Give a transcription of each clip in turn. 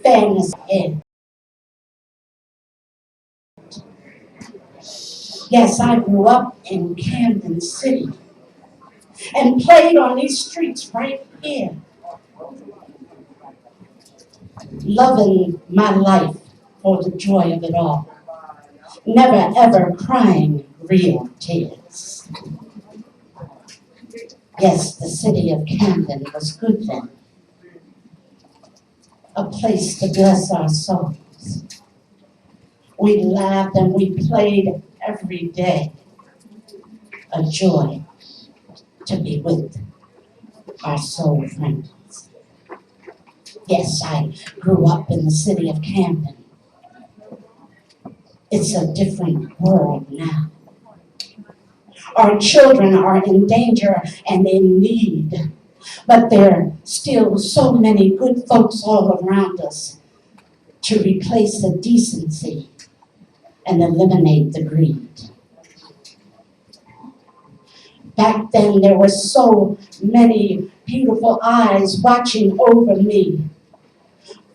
fairness in. Yes, I grew up in Camden City and played on these streets right here, loving my life for the joy of it all. Never ever crying real tears. Yes, the city of Camden was good then, a place to bless our souls. We laughed and we played every day, a joy to be with our soul friends. Yes, I grew up in the city of Camden. It's a different world now. Our children are in danger and in need, but there are still so many good folks all around us to replace the decency and eliminate the greed. Back then, there were so many beautiful eyes watching over me.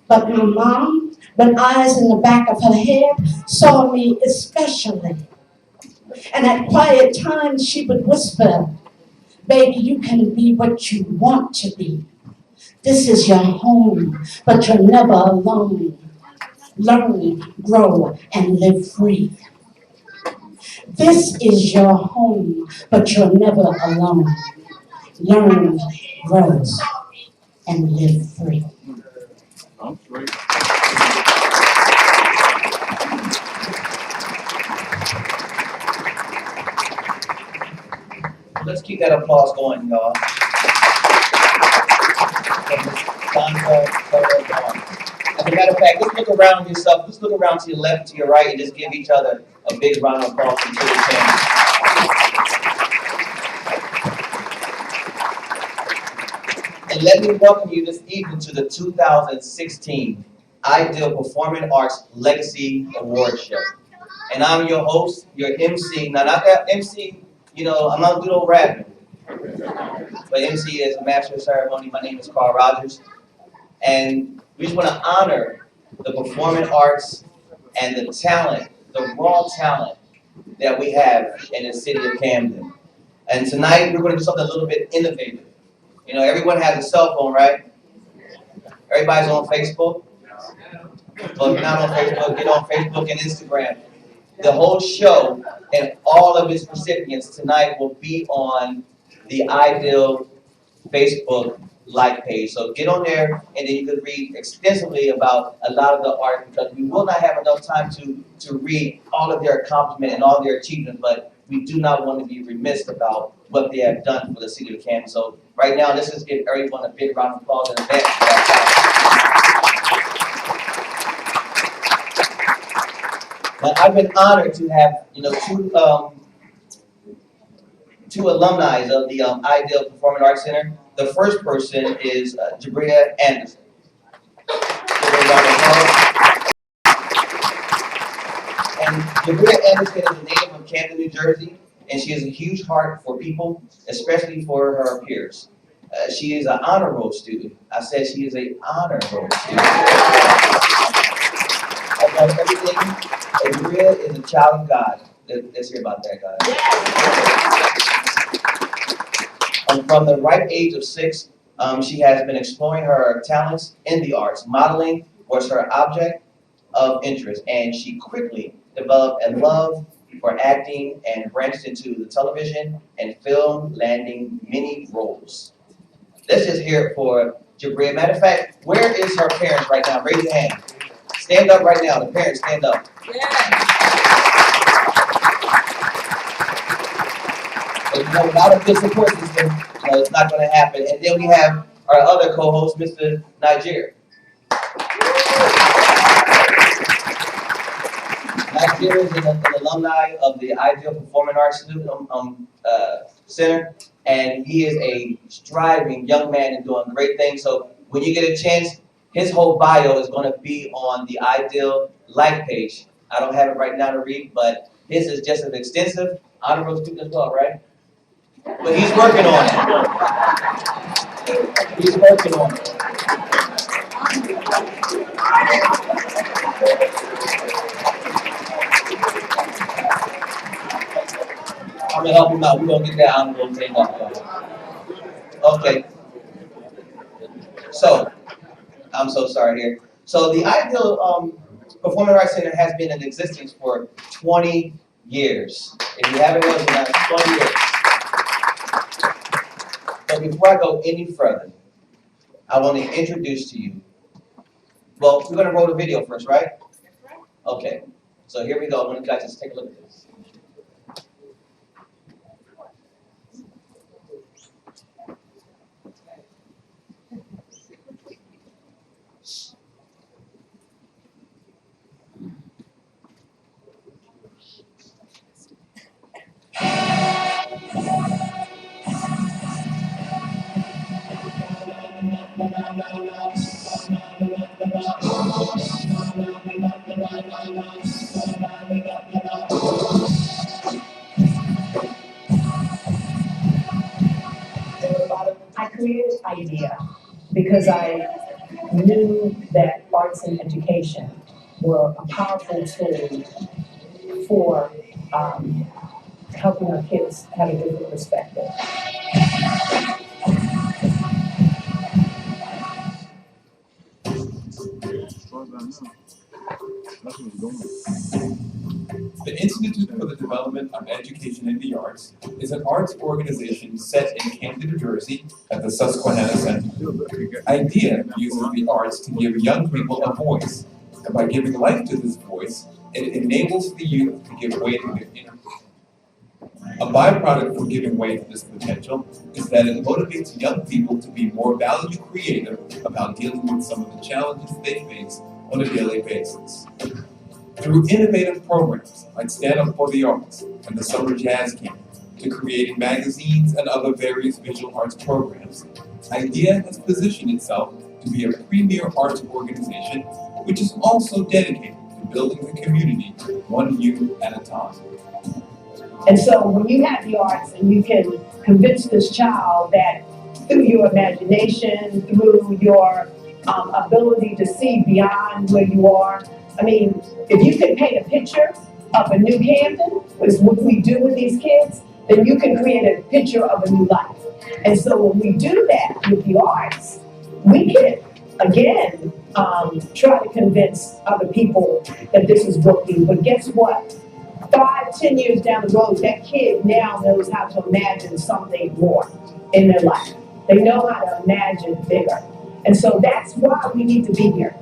But my mom, with eyes in the back of her head, saw me especially. And at quiet times, she would whisper, "Baby, you can be what you want to be. This is your home, but you're never alone. Learn, grow, and live free. This is your home, but you're never alone. Learn, grow, and live free." Let's keep that applause going, y'all. As a matter of fact, let's look around yourself. Let's look around to your left, to your right, and just give each other a big round of applause until we can. And let me welcome you this evening to the 2016 Ideal Performing Arts Legacy Award Show. And I'm your host, your MC. Now, not that MC, I'm not doing no rapping. But MC is a master of ceremony. My name is Carl Rogers. And we just want to honor the performing arts and the talent, the raw talent that we have in the city of Camden. And tonight we're going to do something a little bit innovative. Everyone has a cell phone, right? Everybody's on Facebook. Well, if you're not on Facebook, get on Facebook and Instagram. The whole show and all of its recipients tonight will be on the Ideal Facebook like page. So get on there, and then you can read extensively about a lot of the art, because we will not have enough time to read all of their accomplishment and all their achievements, but we do not want to be remiss about what they have done for the city of Camden. So right now, let's just give everyone a big round of applause in advance for that. But I've been honored to have two alumni of the Ideal Performing Arts Center. The first person is Jabria Anderson. And Jabria Anderson is a native of Camden, New Jersey, and she has a huge heart for people, especially for her peers. She is an honor roll student. I said she is an honor roll student. Above everything, Jabria is a child of God. Let's hear about that, guys. From the ripe age of 6, she has been exploring her talents in the arts. Modeling was her object of interest, and she quickly developed a love for acting and branched into the television and film, landing many roles. Let's just hear it for Jabria. Matter of fact, where is her parents right now? Raise your hand. Stand up right now. The parents, stand up. Yeah. Without a good support system, it's not going to happen. And then we have our other co-host, Mr. Niger. Niger is an alumni of the Ideal Performing Arts Center, and he is a striving young man and doing great things. So when you get a chance, his whole bio is going to be on the Ideal like page. I don't have it right now to read, but his is just as extensive. Honorable student as well, right? But he's working on it. He's working on it. him out. We're gonna get that envelope thing off. Okay. So, I'm so sorry here. So the Ideal Performing Arts Center has been in existence for 20 years. If you haven't known, it's 20 years. But before I go any further, I want to introduce to you, well, we're going to roll the video first, right? Okay. So here we go. I want you guys to just take a look at this. I created IDEA because I knew that arts and education were a powerful tool for helping our kids have a different perspective. The Institute for the Development of Education in the Arts is an arts organization set in Camden, New Jersey at the Susquehanna Center. IDEA uses the arts to give young people a voice, and by giving life to this voice, it enables the youth to give way to their inner. A byproduct for giving way to this potential is that it motivates young people to be more value creative about dealing with some of the challenges they face on a daily basis. Through innovative programs like Stand Up for the Arts and the Summer Jazz Camp, to creating magazines and other various visual arts programs, IDEA has positioned itself to be a premier arts organization which is also dedicated to building the community one youth at a time. And so when you have the arts and you can convince this child that through your imagination, through your ability to see beyond where you are, I mean, if you can paint a picture of a new Camden, which is what we do with these kids, then you can create a picture of a new life. And so when we do that with the arts, we can, again, try to convince other people that this is working. But guess what? 5, 10 years down the road, that kid now knows how to imagine something more in their life. They know how to imagine bigger. And so that's why we need to be here.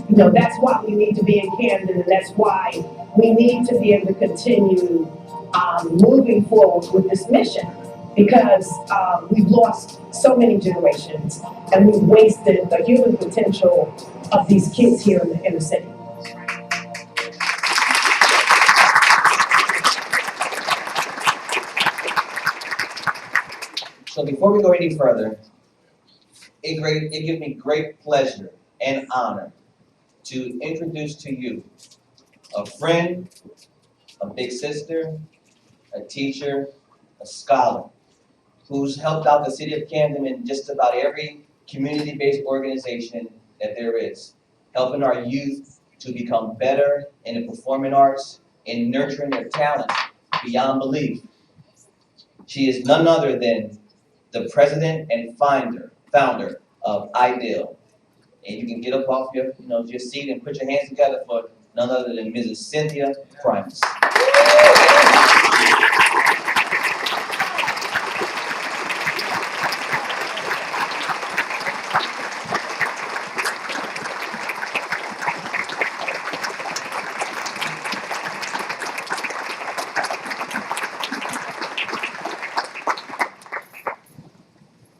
You know, that's why we need to be in Camden, and that's why we need to be able to continue moving forward with this mission, because we've lost so many generations and we've wasted the human potential of these kids here in the inner city. So before we go any further, it gives me great pleasure and honor to introduce to you a friend, a big sister, a teacher, a scholar, who's helped out the city of Camden in just about every community-based organization that there is, helping our youth to become better in the performing arts and nurturing their talent beyond belief. She is none other than the president and founder of Ideal. And you can get up off your seat and put your hands together for none other than Mrs. Cynthia Primus.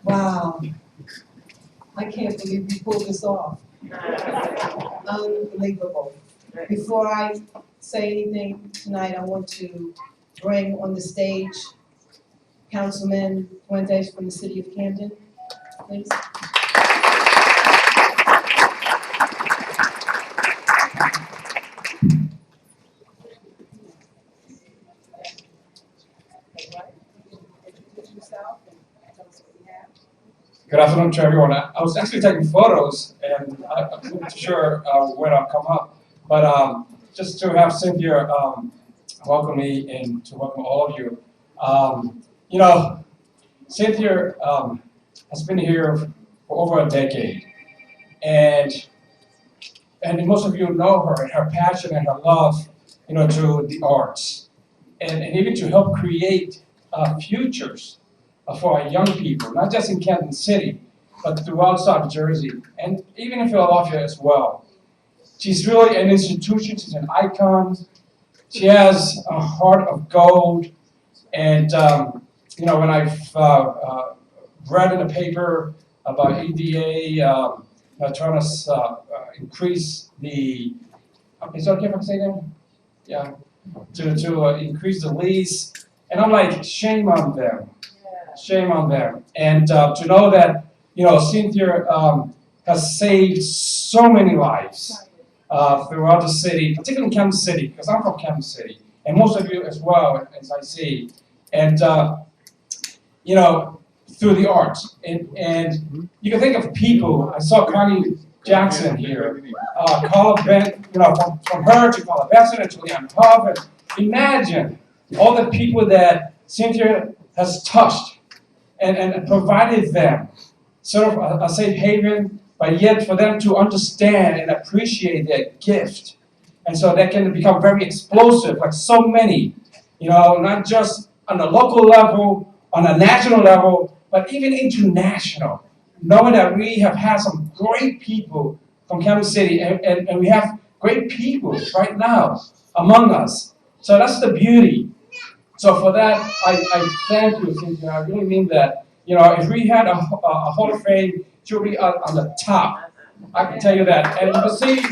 Wow. I can't believe you pulled this off. Unbelievable. Before I say anything tonight, I want to bring on the stage Councilman Fuentes from the city of Camden, please. Good afternoon to everyone. I was actually taking photos, and I wasn't sure when I'll come up. But just to have Cynthia welcome me and to welcome all of you, You know, Cynthia has been here for over a decade, and most of you know her and her passion and her love, you know, to the arts, and even to help create futures for our young people, not just in Camden City, but throughout South Jersey, and even in Philadelphia as well. She's really an institution, she's an icon, she has a heart of gold, and you know, when I've read in the paper about EDA trying to increase the, is it okay if I say that? Yeah, to increase the lease, and I'm like, shame on them. Shame on them. And to know that, you know, Cynthia has saved so many lives throughout the city, particularly in Kansas City, because I'm from Kansas City, and most of you as well, as I see. And, you know, through the arts. And you can think of people, I saw Connie Jackson here, Carla Ben, you know, from her to Carla Benson and Julianne Hough. And imagine all the people that Cynthia has touched and provided them sort of a safe haven, but yet for them to understand and appreciate their gift. And so they can become very explosive, like so many, you know, not just on a local level, on a national level, but even international. Knowing that we have had some great people from Kansas City, and we have great people right now among us. So that's the beauty. So for that, I thank you, Cynthia. I really mean that. You know, if we had a Hall of Fame, she'll be on the top. I can tell you that. And you can see,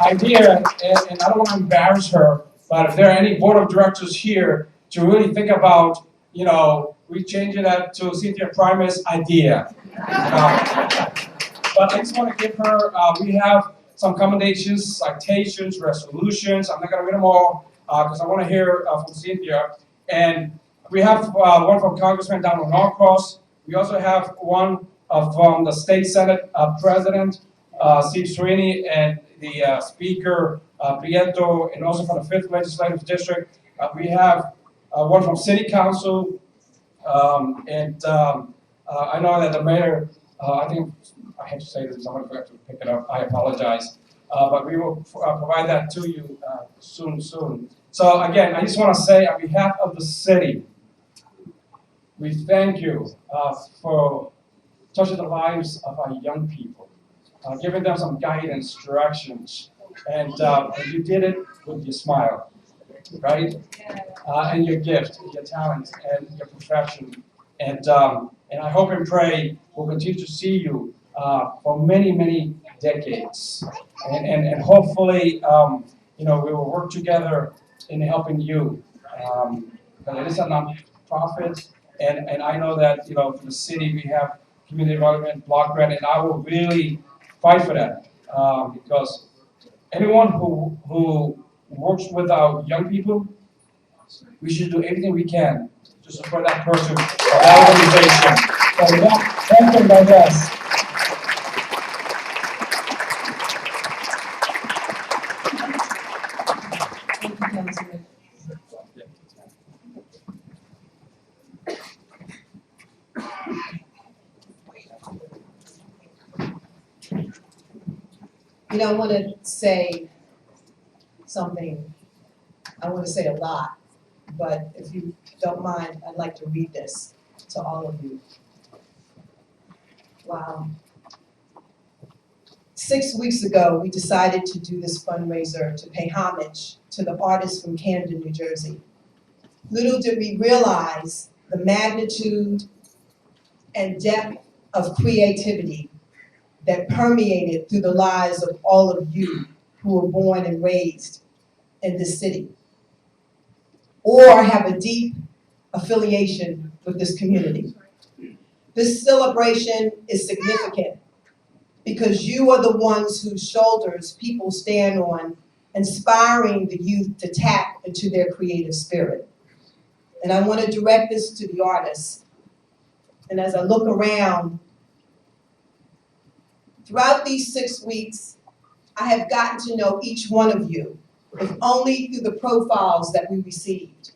idea, and I don't want to embarrass her, but if there are any board of directors here to really think about, you know, we change it up to Cynthia Primus idea. But I just want to give her, we have some commendations, citations, resolutions. I'm not going to read them all because I want to hear from Cynthia. And we have one from Congressman Donald Norcross. We also have one from the State Senate President, Steve Sweeney, and the Speaker, Prieto, and also from the 5th Legislative District. We have one from City Council, and I know that the mayor, I think, I have to say this, someone forgot to pick it up, I apologize. But we will provide that to you soon. So again, I just want to say on behalf of the city, we thank you for touching the lives of our young people, giving them some guidance, directions, and you did it with your smile, right? And your gift, your talent, and your profession. And I hope and pray we'll continue to see you for many, many decades. And hopefully, you know, we will work together in helping you. But it is a non-profit, and I know that, you know, for the city we have community development block grant, and I will really fight for that because anyone who works with our young people, we should do everything we can to support that person or that organization. So with that, thank you, God bless. Thank you, Councilman. You know, I want to say something. I want to say a lot, but if you don't mind, I'd like to read this to all of you. Wow. 6 weeks ago, we decided to do this fundraiser to pay homage to the artists from Camden, New Jersey. Little did we realize the magnitude and depth of creativity that permeated through the lives of all of you who were born and raised in this city, or have a deep affiliation with this community. This celebration is significant because you are the ones whose shoulders people stand on, inspiring the youth to tap into their creative spirit. And I want to direct this to the artists. And as I look around, throughout these 6 weeks, I have gotten to know each one of you if only through the profiles that we received.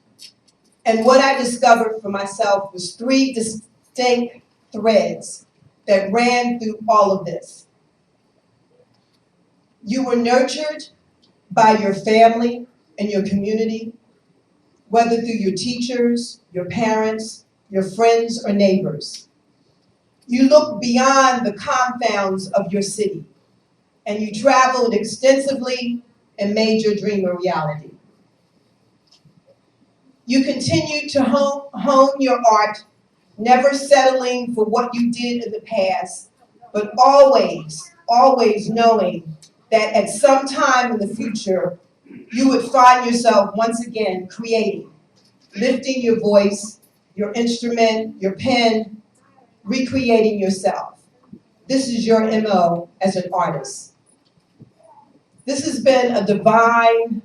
And what I discovered for myself was 3 distinct threads that ran through all of this. You were nurtured by your family and your community, whether through your teachers, your parents, your friends, or neighbors. You looked beyond the confounds of your city, and you traveled extensively and made your dream a reality. You continued to hone your art, never settling for what you did in the past, but always, always knowing that at some time in the future, you would find yourself once again creating, lifting your voice, your instrument, your pen, recreating yourself. This is your MO as an artist. This has been a divine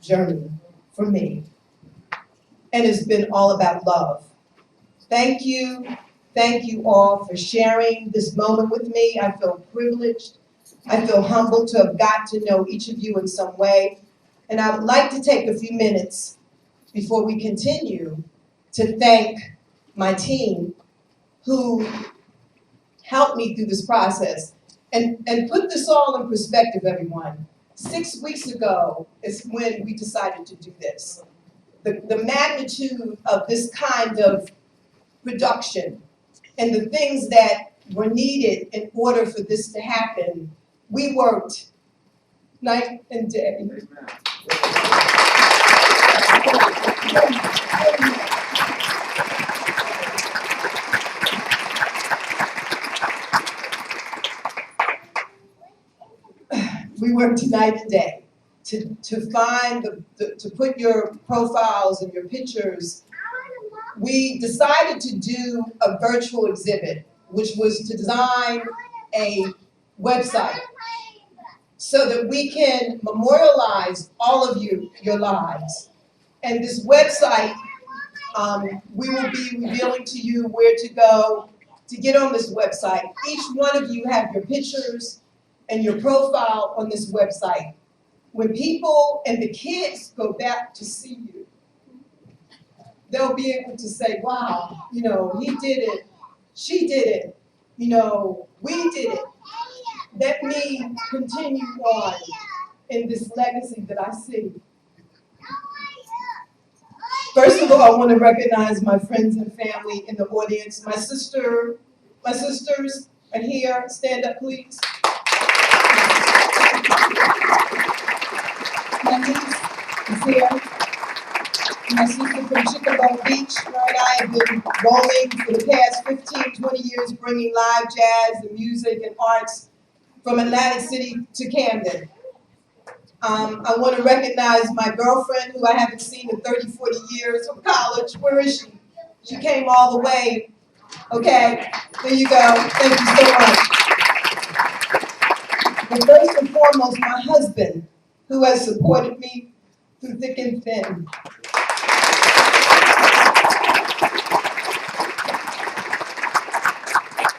journey for me. And it's been all about love. Thank you all for sharing this moment with me. I feel privileged. I feel humbled to have got to know each of you in some way. And I would like to take a few minutes before we continue to thank my team who helped me through this process. And put this all in perspective, everyone. 6 weeks ago is when we decided to do this. The magnitude of this kind of production and the things that were needed in order for this to happen, we worked night and day. We worked night and day to find to put your profiles and your pictures. We decided to do a virtual exhibit, which was to design a website so that we can memorialize all of your lives. And this website, we will be revealing to you where to go to get on this website. Each one of you have your pictures and your profile on this website. When people and the kids go back to see you, they'll be able to say, wow, he did it, she did it, we did it. Let me continue on in this legacy that I see. First of all, I want to recognize my friends and family in the audience. My sisters are here. Stand up, please. My niece is here. My sister from Chickabaw Beach, her and I have been rolling for the past 15, 20 years, bringing live jazz and music and arts from Atlantic City to Camden. I want to recognize my girlfriend, who I haven't seen in 30, 40 years from college. Where is she? She came all the way. Okay, there you go. Thank you so much. And first and foremost, my husband, who has supported me through thick and thin.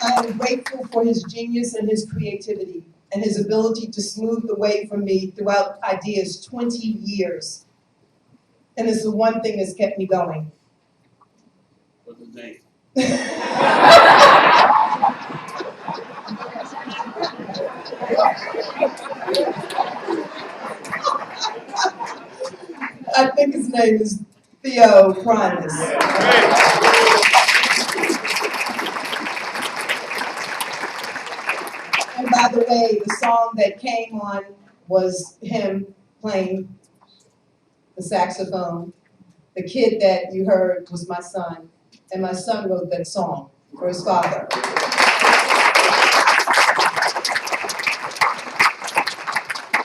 I am grateful for his genius and his creativity and his ability to smooth the way for me throughout Idea's 20 years. And it's the one thing that's kept me going. What's his name? I think his name is Theo Primus. And by the way, the song that came on was him playing the saxophone. The kid that you heard was my son, and my son wrote that song for his father.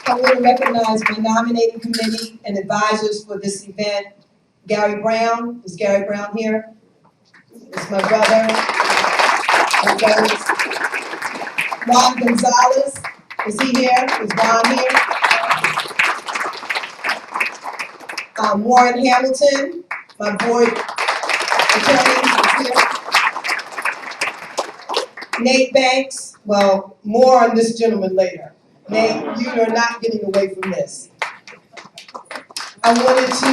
I want to recognize my nominating committee and advisors for this event. Gary Brown, is Gary Brown here? It's my brother. Ron Gonzalez, is he here? Is Ron here? Warren Hamilton, my board attorney, is here. Nate Banks, well, more on this gentleman later. Nate, you are not getting away from this. I wanted to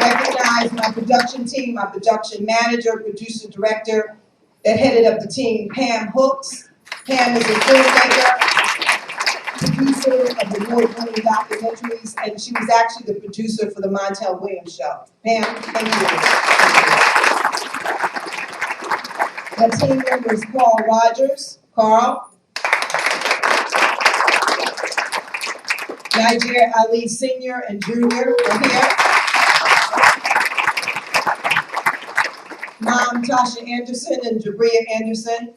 recognize my production team, my production manager, producer, director that headed up the team, Pam Hooks. Pam is a filmmaker, producer of the award-winning documentaries, and she was actually the producer for the Montel Williams show. Pam, thank you. My team member is Carl Rogers. Carl. Niger Ali Sr. and Jr. are here. Mom Tasha Anderson and Jabria Anderson.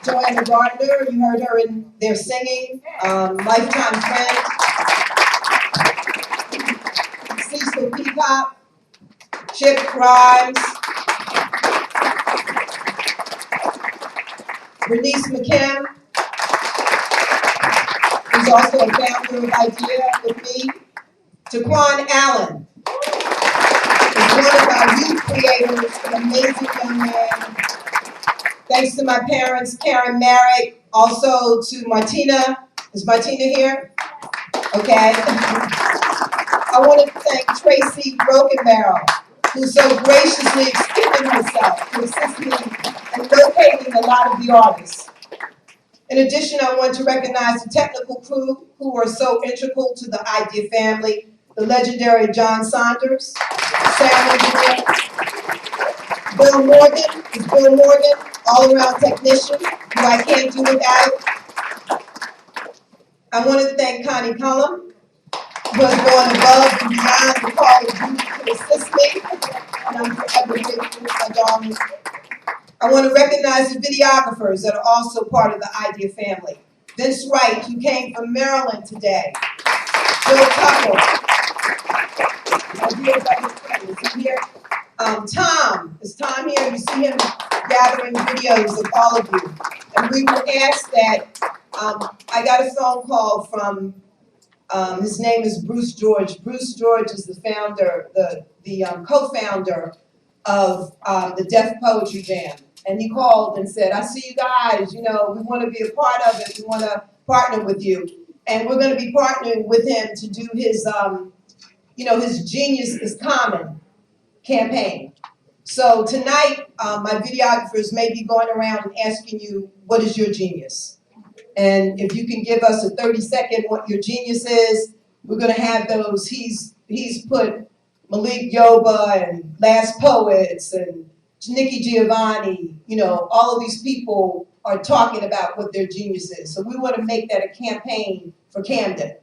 Joanna Gardner, you heard her in there singing, lifetime friend. Cecil Peacock, Chip Grimes, Bernice McKim, who's also a founder of IDEA with me. Taquan Allen is one of our youth creators, an amazing young man. Thanks to my parents, Karen Merrick, also to Martina. Is Martina here? Okay. I want to thank Tracy Brokenbarrel, who so graciously extended herself to assist me in locating a lot of the artists. In addition, I want to recognize the technical crew who are so integral to the IDEA family, the legendary John Saunders, Sam Engineer, Bill Morgan, all-around technician, who I can't do without. I want to thank Connie Cullum, who has gone above and beyond the call of duty to assist me, and I'm forever grateful, my darling. I want to recognize the videographers that are also part of the IDEA family. Vince Wright, who came from Maryland today. Bill Tucker. My dear brother, is he here? Tom, is Tom here? You see him gathering videos of all of you. And we were asked that, I got a phone call from, his name is Bruce George. Bruce George is the founder, the co-founder of the Deaf Poetry Jam. And he called and said, I see you guys, you know, we want to be a part of it. We want to partner with you. And we're going to be partnering with him to do his, his Genius is Common campaign. So tonight, my videographers may be going around and asking you, what is your genius? And if you can give us a 30-second what your genius is, we're going to have those. He's put Malik Yoba and Last Poets and Nikki Giovanni, all of these people are talking about what their genius is. So we want to make that a campaign for Camden.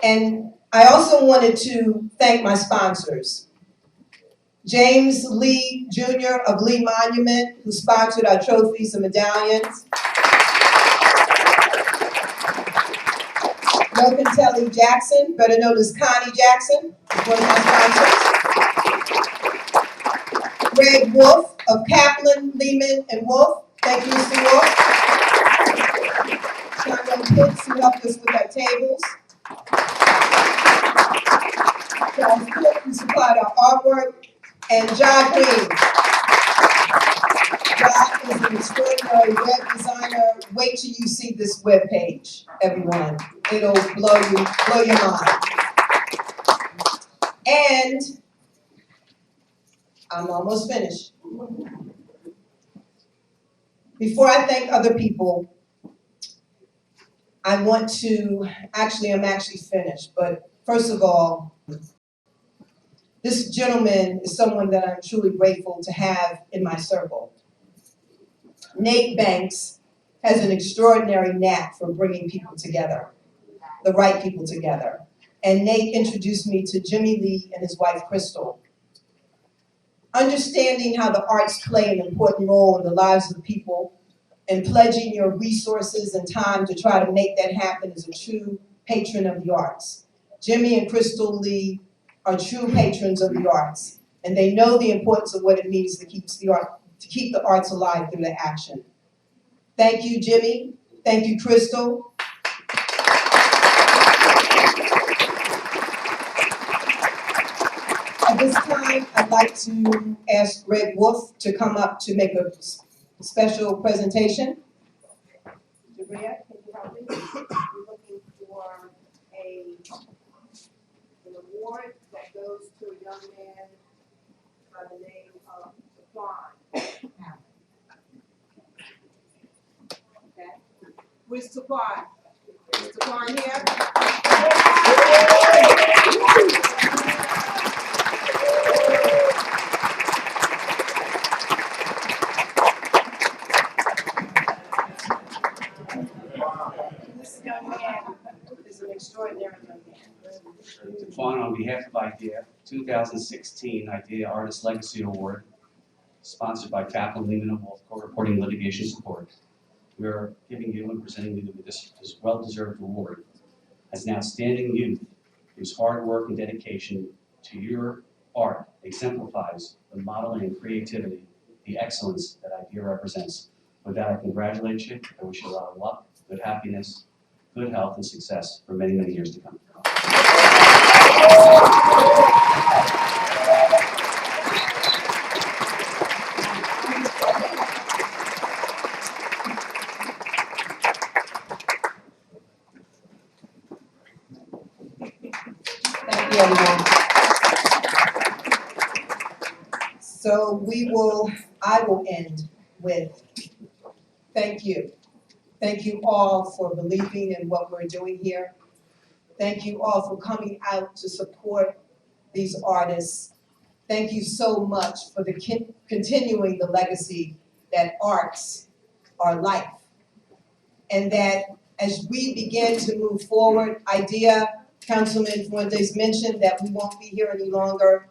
And I also wanted to thank my sponsors. James Lee Jr. of Lee Monument, who sponsored our trophies and medallions. Locantelli Jackson, better known as Connie Jackson, is one of my sponsors. Greg Wolf of Kaplan, Lehman, and Wolf. Thank you, Mr. Wolf. Sean Pitts, who helped us with our tables. Charles Cook, who supplied our artwork. And John Green. John is an extraordinary web designer. Wait till you see this web page, everyone. It'll blow your mind. And I'm almost finished. Before I thank other people, I want to, I'm actually finished, but first of all, this gentleman is someone that I'm truly grateful to have in my circle. Nate Banks has an extraordinary knack for bringing people together, the right people together. And Nate introduced me to Jimmy Lee and his wife, Crystal. Understanding how the arts play an important role in the lives of people and pledging your resources and time to try to make that happen is a true patron of the arts. Jimmy and Crystal Lee are true patrons of the arts, and they know the importance of what it means to keep the arts alive through their action. Thank you, Jimmy. Thank you, Crystal. At this time, I'd like to ask Greg Wolf to come up to make a special presentation. Andrea, can you help me? We're looking for an award that goes to a young man by the name of Taquan Allen. Okay? Where's Taquan? Is Taquan here? This young man is an extraordinary young man. Taquan, on behalf of IDEA, 2016 IDEA Artist Legacy Award, sponsored by Kaplan Lehman and Wolf Co-Reporting Litigation Support. We are giving you and presenting you with this well-deserved award as an outstanding youth whose hard work and dedication to your art exemplifies the modeling and creativity, the excellence that IDEA represents. With that, I congratulate you. I wish you a lot of luck, good happiness, good health, and success for many, many years to come. Thank you, everyone. So I will end with thank you. Thank you all for believing in what we're doing here. Thank you all for coming out to support these artists. Thank you so much for continuing the legacy that arts are life. And that as we begin to move forward, IDEA, Councilman Fuentes mentioned that we won't be here any longer.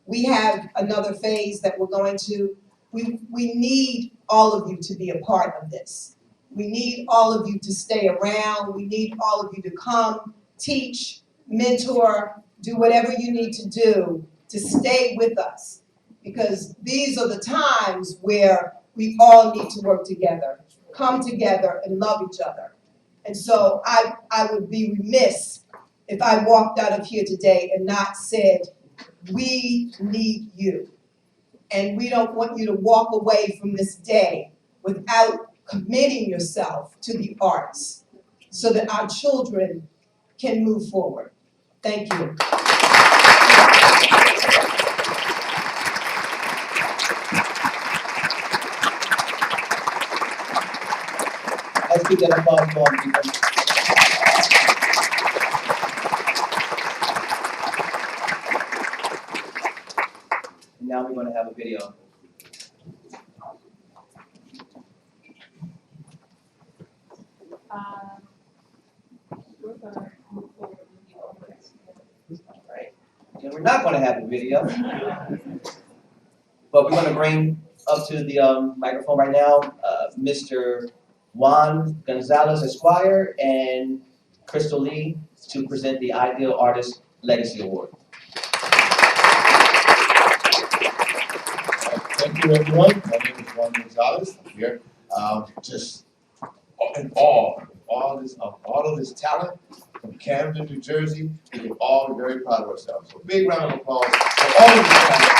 We have another phase that we're going to. We need all of you to be a part of this. We need all of you to stay around. We need all of you to come, teach, mentor, do whatever you need to do to stay with us. Because these are the times where we all need to work together, come together and love each other. And so I would be remiss if I walked out of here today and not said, we need you. And we don't want you to walk away from this day without committing yourself to the arts so that our children can move forward. Thank you. Let's keep that applause going, people. And now we're going to have a video. We're gonna move forward with the awards. Right. And we're not going to have a video, but we're going to bring up to the microphone right now Mr. Juan Gonzalez Esquire and Crystal Lee to present the Ideal Artist Legacy Award. Thank you, everyone. My name is Juan Gonzalez. I'm here, just in awe of all of this talent from Camden, New Jersey. We can all be very proud of ourselves. So, big round of applause for all of this talent.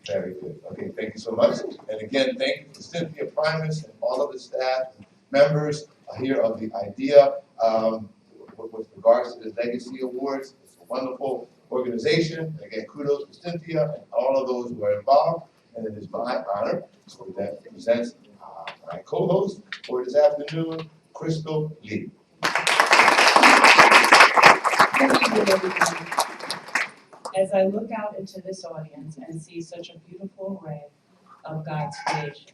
Very good. Okay, thank you so much. And again, thank you to Cynthia Primus and all of the staff and members here of the IDEA. With regards to the Legacy Awards, it's a wonderful organization. Again, kudos to Cynthia and all of those who are involved. And it is my honor to present my co-host for this afternoon, Crystal Lee. Thank you, everyone. As I look out into this audience and see such a beautiful array of God's creation,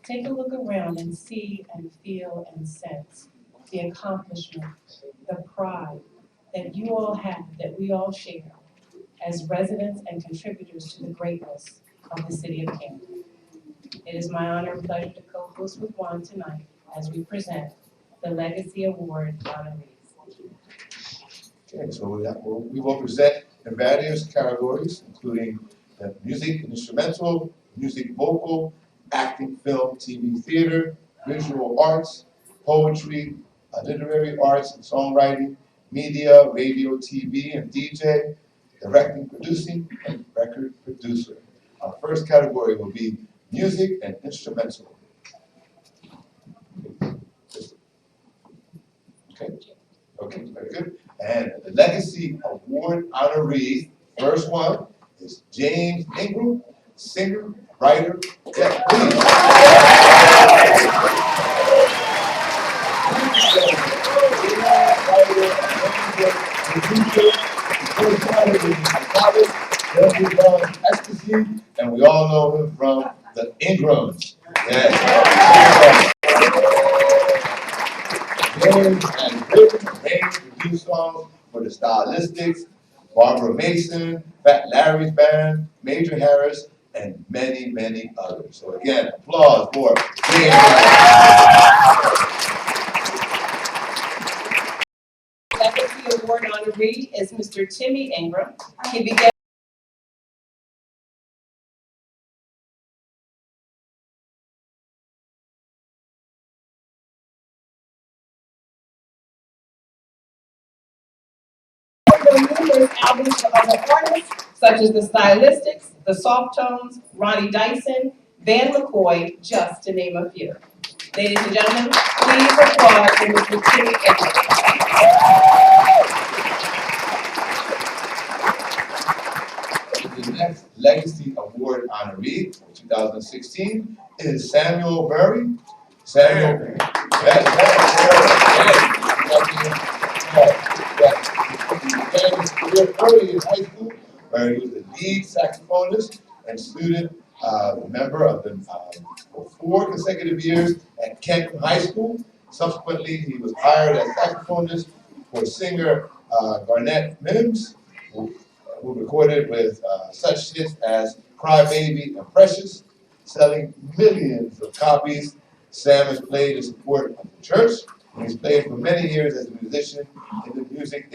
take a look around and see and feel and sense the accomplishment, the pride that you all have, that we all share as residents and contributors to the greatness of the city of Camden. It is my honor and pleasure to co-host with Juan tonight as we present the Legacy Award honorees. Okay, so we will present in various categories, including the music and instrumental, music vocal, acting, film, TV, theater, visual arts, poetry, literary arts and songwriting, media, radio, TV, and DJ, directing, producing, and record producer. Our first category will be music and instrumental. Okay, very good. And the Legacy Award honoree, first one is James Ingram, singer, writer. Yeah, Ecstasy, and we all know him from the Ingrams. Yes. James has written and produced songs for the Stylistics, Barbara Mason, Fat Larry's Band, Major Harris, and many, many others. So again, applause for James. Legacy Award honoree is Mr. Timmy Ingram. He began numerous albums for other artists, such as the Stylistics, the Softones, Ronnie Dyson, Van McCoy, just to name a few. Ladies and gentlemen, please applaud for Mr. Timmy Ingram. The next Legacy Award honoree for 2016 is Samuel Murray. Samuel Murray. He began his career early in high school, where he was the lead saxophonist and student member of the for 4 consecutive years at Kent High School. Subsequently, he was hired as saxophonist for singer Garnett Mims, who recorded with such hits as Cry Baby and Precious, selling millions of copies. Sam has played in support of the church, and he's played for many years as a musician in the music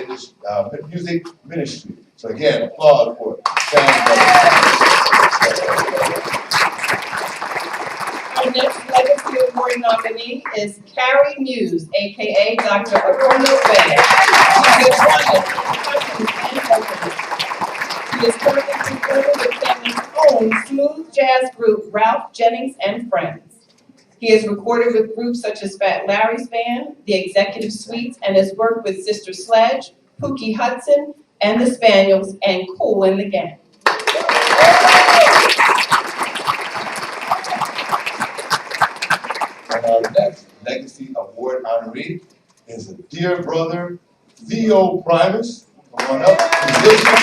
ministry. So again, applause for Sam. Our next Legacy Award nominee is Carrie Muse, aka Dr. Akono Bay. She is one and vocalist. He is currently performing with Cameron's own smooth jazz group, Ralph Jennings and Friends. He has recorded with groups such as Fat Larry's Band, The Executive Suites, and has worked with Sister Sledge, Pookie Hudson, and the Spaniels, and Kool and the Gang. And our next Legacy Award honoree is a dear brother, Theo Primus. Come on up. Musician and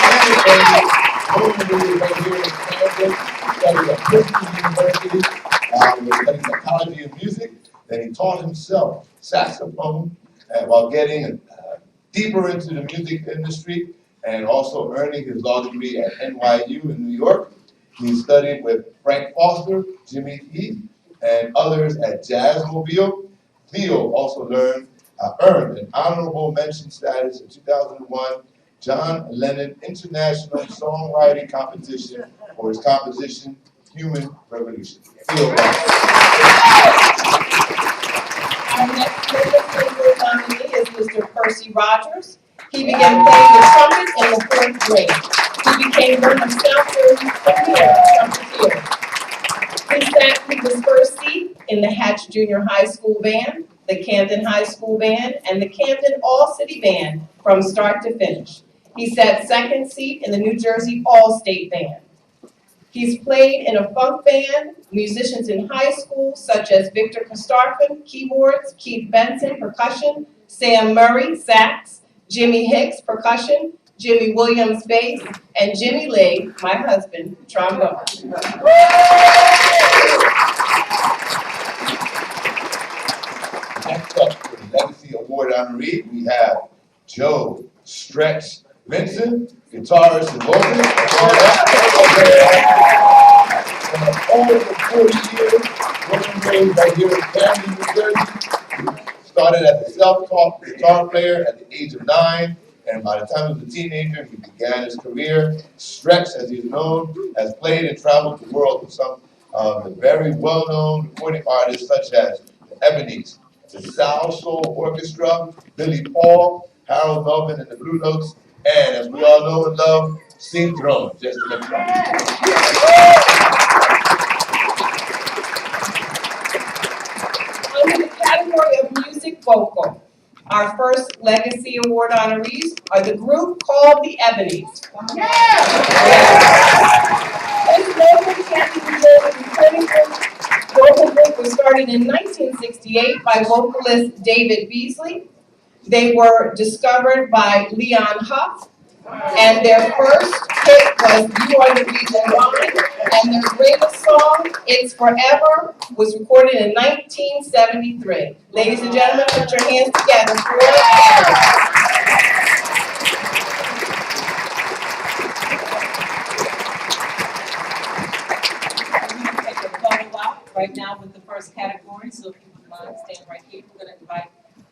right here in Kansas. He studied at Princeton University. He was studying psychology and music. Then he taught himself saxophone while getting deeper into the music industry and also earning his law degree at NYU in New York. He studied with Frank Foster, Jimmy Heath, and others at Jazzmobile. Theo also earned an honorable mention status in 2001 John Lennon International Songwriting Competition for his composition, Human Revolution. Theo. Our next Legacy Award nominee is Mr. Percy Rogers. He began playing the trumpet in the 4th grade. He became one of South Jersey's premier trumpeters. He sat in his first seat in the Hatch Junior High School Band, the Camden High School Band, and the Camden All-City Band from start to finish. He sat second seat in the New Jersey All-State Band. He's played in a funk band, musicians in high school such as Victor Kostarfin, keyboards, Keith Benson, percussion, Sam Murray, sax, Jimmy Hicks, percussion, Jimmy Williams, bass, and Jimmy Lee, my husband, trombone. Next up for the Legacy Award honoree, we have Joe Stretch Vincent, guitarist and vocalist. Over 40 years, working raised right here in Camden, New Jersey. He started as a self-taught guitar player at the age of 9, and by the time he was a teenager, he began his career. Stretch, as he's known, has played and traveled the world with some of the very well-known recording artists such as the Ebonies, the Soul Orchestra, Billy Paul, Harold Melvin and the Blue Notes, and as we all know and love, Cintron. Just to let you know. Under the category of music vocal, our first Legacy Award honorees are the group called the Ebonies. This local Camden, New Jersey recording vocal group was started in 1968 by vocalist David Beasley. They were discovered by Leon Huff, and their first hit was You Are the Reason Why, and their greatest song, It's Forever, was recorded in 1973. Ladies and gentlemen, put your hands together for it. Take a photo out right now with the first category, so if you would mind, stand right here. We're going to invite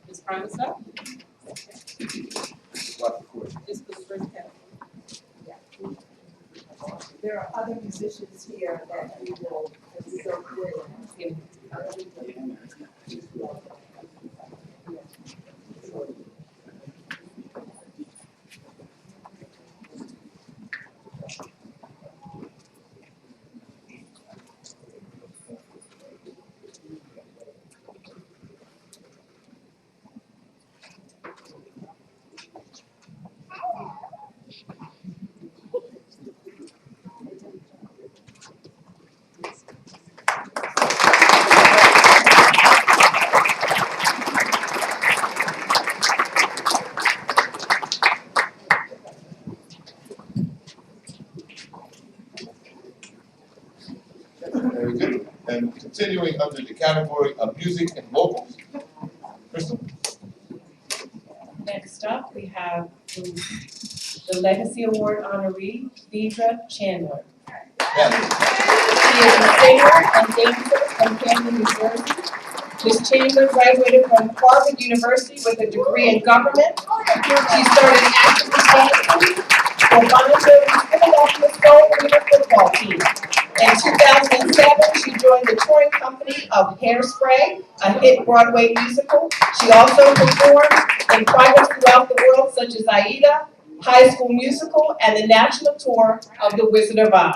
Ms. Primus up. Just for the first category. There are other musicians here that we know is so good. Very good. And continuing under the category of music and vocals. Crystal? Next up, we have the Legacy Award honoree, Deidre Chandler. Yes. She is a singer and dancer from Camden, New Jersey. Ms. Chandler graduated from Harvard University with a degree in government. She started actively dancing for Bonnevil's Philadelphia Soul Reader football team. In 2007, she joined the touring company of Hairspray, a hit Broadway musical. She also performed in projects throughout the world such as Aida, High School Musical, and the national tour of The Wizard of Oz.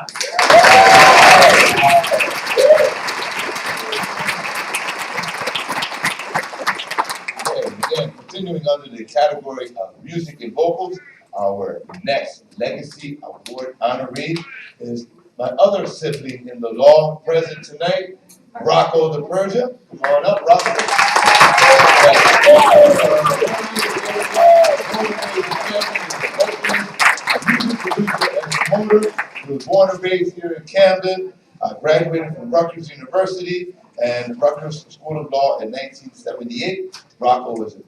Again, continuing under the category of music and vocals, our next Legacy Award honoree is my other sibling in the law present tonight, Rocco the Persia. Come on up, Rocco. He was born and raised here in Camden, graduated from Rutgers University and Rutgers School of Law in 1978. Rocco was a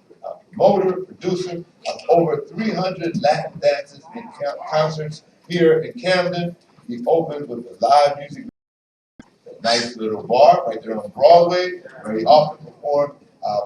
promoter, producer of over 300 Latin dances and concerts here in Camden. He opened with a live music, a nice little bar right there on Broadway, where he often performed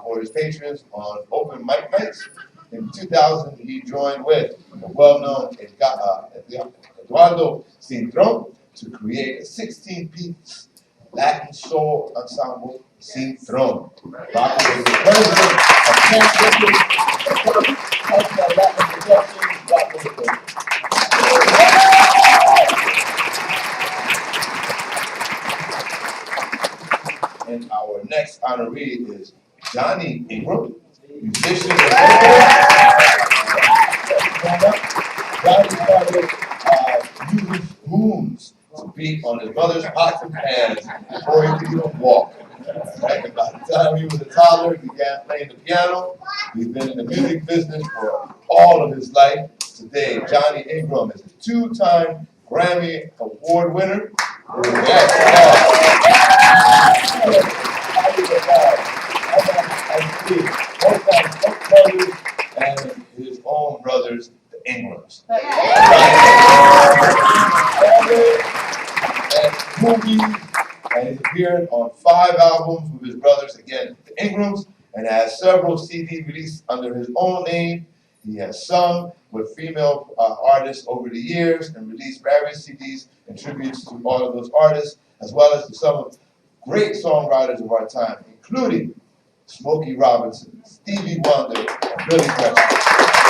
for his patrons on open mic nights. In 2000, he joined with the well-known Eduardo Cintron to create a 16-piece Latin soul ensemble, Cintron. Rocco was the president of Camden Latin Productions. And our next honoree is Johnny Ingram, musician. Johnny started using spoons to beat on his mother's pots and pans before he could even walk. Right? And by the time he was a toddler, he began playing the piano. He's been in the music business for all of his life. Today, Johnny Ingram is a two-time Grammy Award winner. Yes, and his own brothers, the Ingrams. And movies, and he's appeared on 5 albums with his brothers, again, the Ingrams, and has several CDs released under his own name. He has sung with female artists over the years and released various CDs and tributes to all of those artists, as well as to some great songwriters of our time, including Smokey Robinson, Stevie Wonder, and Billy Preston.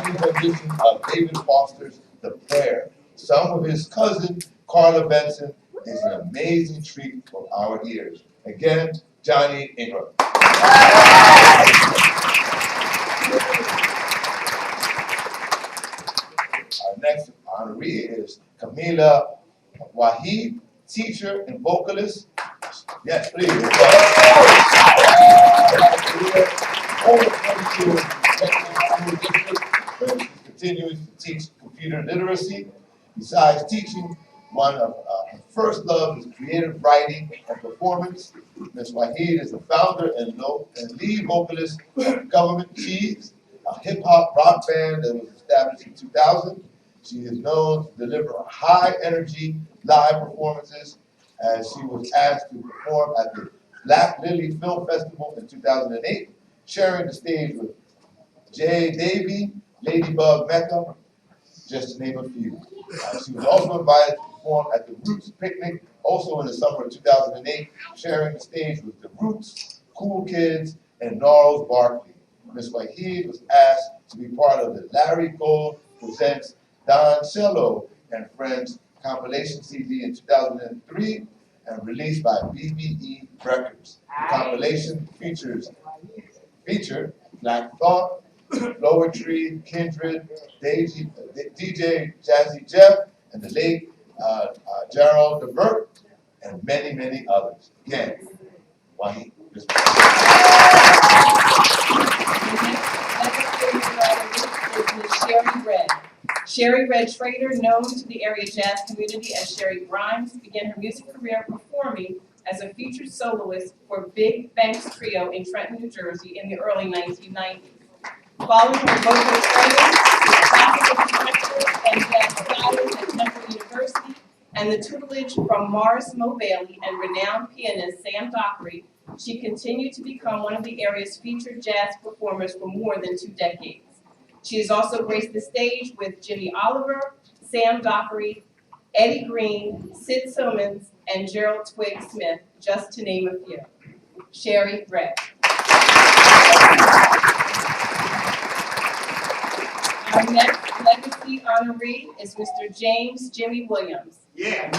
Japanese rendition of David Foster's The Prayer, sung with his cousin, Carla Benson, is an amazing treat for our ears. Again, Johnny Ingram. Our next honoree is Camila Wahid, teacher and vocalist. Yes, please. Over 22 years, where she continues to teach computer literacy. Besides teaching, one of her first love is creative writing and performance. Ms. Wahid is the founder and lead vocalist of Government Cheese, a hip-hop rock band that was established in 2000. She is known to deliver high-energy live performances, as she was asked to perform at the Black Lily Film Festival in 2008, sharing the stage with Jay Davy, Ladybug Mecca, just to name a few. She was also invited to perform at the Roots Picnic, also in the summer of 2008, sharing the stage with the Roots, Cool Kids, and Gnarls Barkley. Ms. Wahid was asked to be part of the Larry Gold Presents Don Cello and Friends compilation CD in 2003 and released by BBE Records. The compilation featured Black Thought, Poetry, Kindred, DJ Jazzy Jeff, and the late Gerald DeBert, and many, many others. Again, Wahid. Sherry Red. Sherry Red Trader, known to the area jazz community as Sherry Grimes, began her music career performing as a featured soloist for Big Banks Trio in Trenton, New Jersey in the early 1990s. Following her vocal training, classical instructor and jazz scholars at Temple University, and the tutelage from Morris Mo Bailey and renowned pianist Sam Dockery, she continued to become one of the area's featured jazz performers for more than 2 decades. She has also graced the stage with Jimmy Oliver, Sam Dockery, Eddie Green, Sid Simmons, and Gerald Twigg Smith, just to name a few. Sherry Red. Our next legacy honoree is Mr. James Jimmy Williams. Yeah.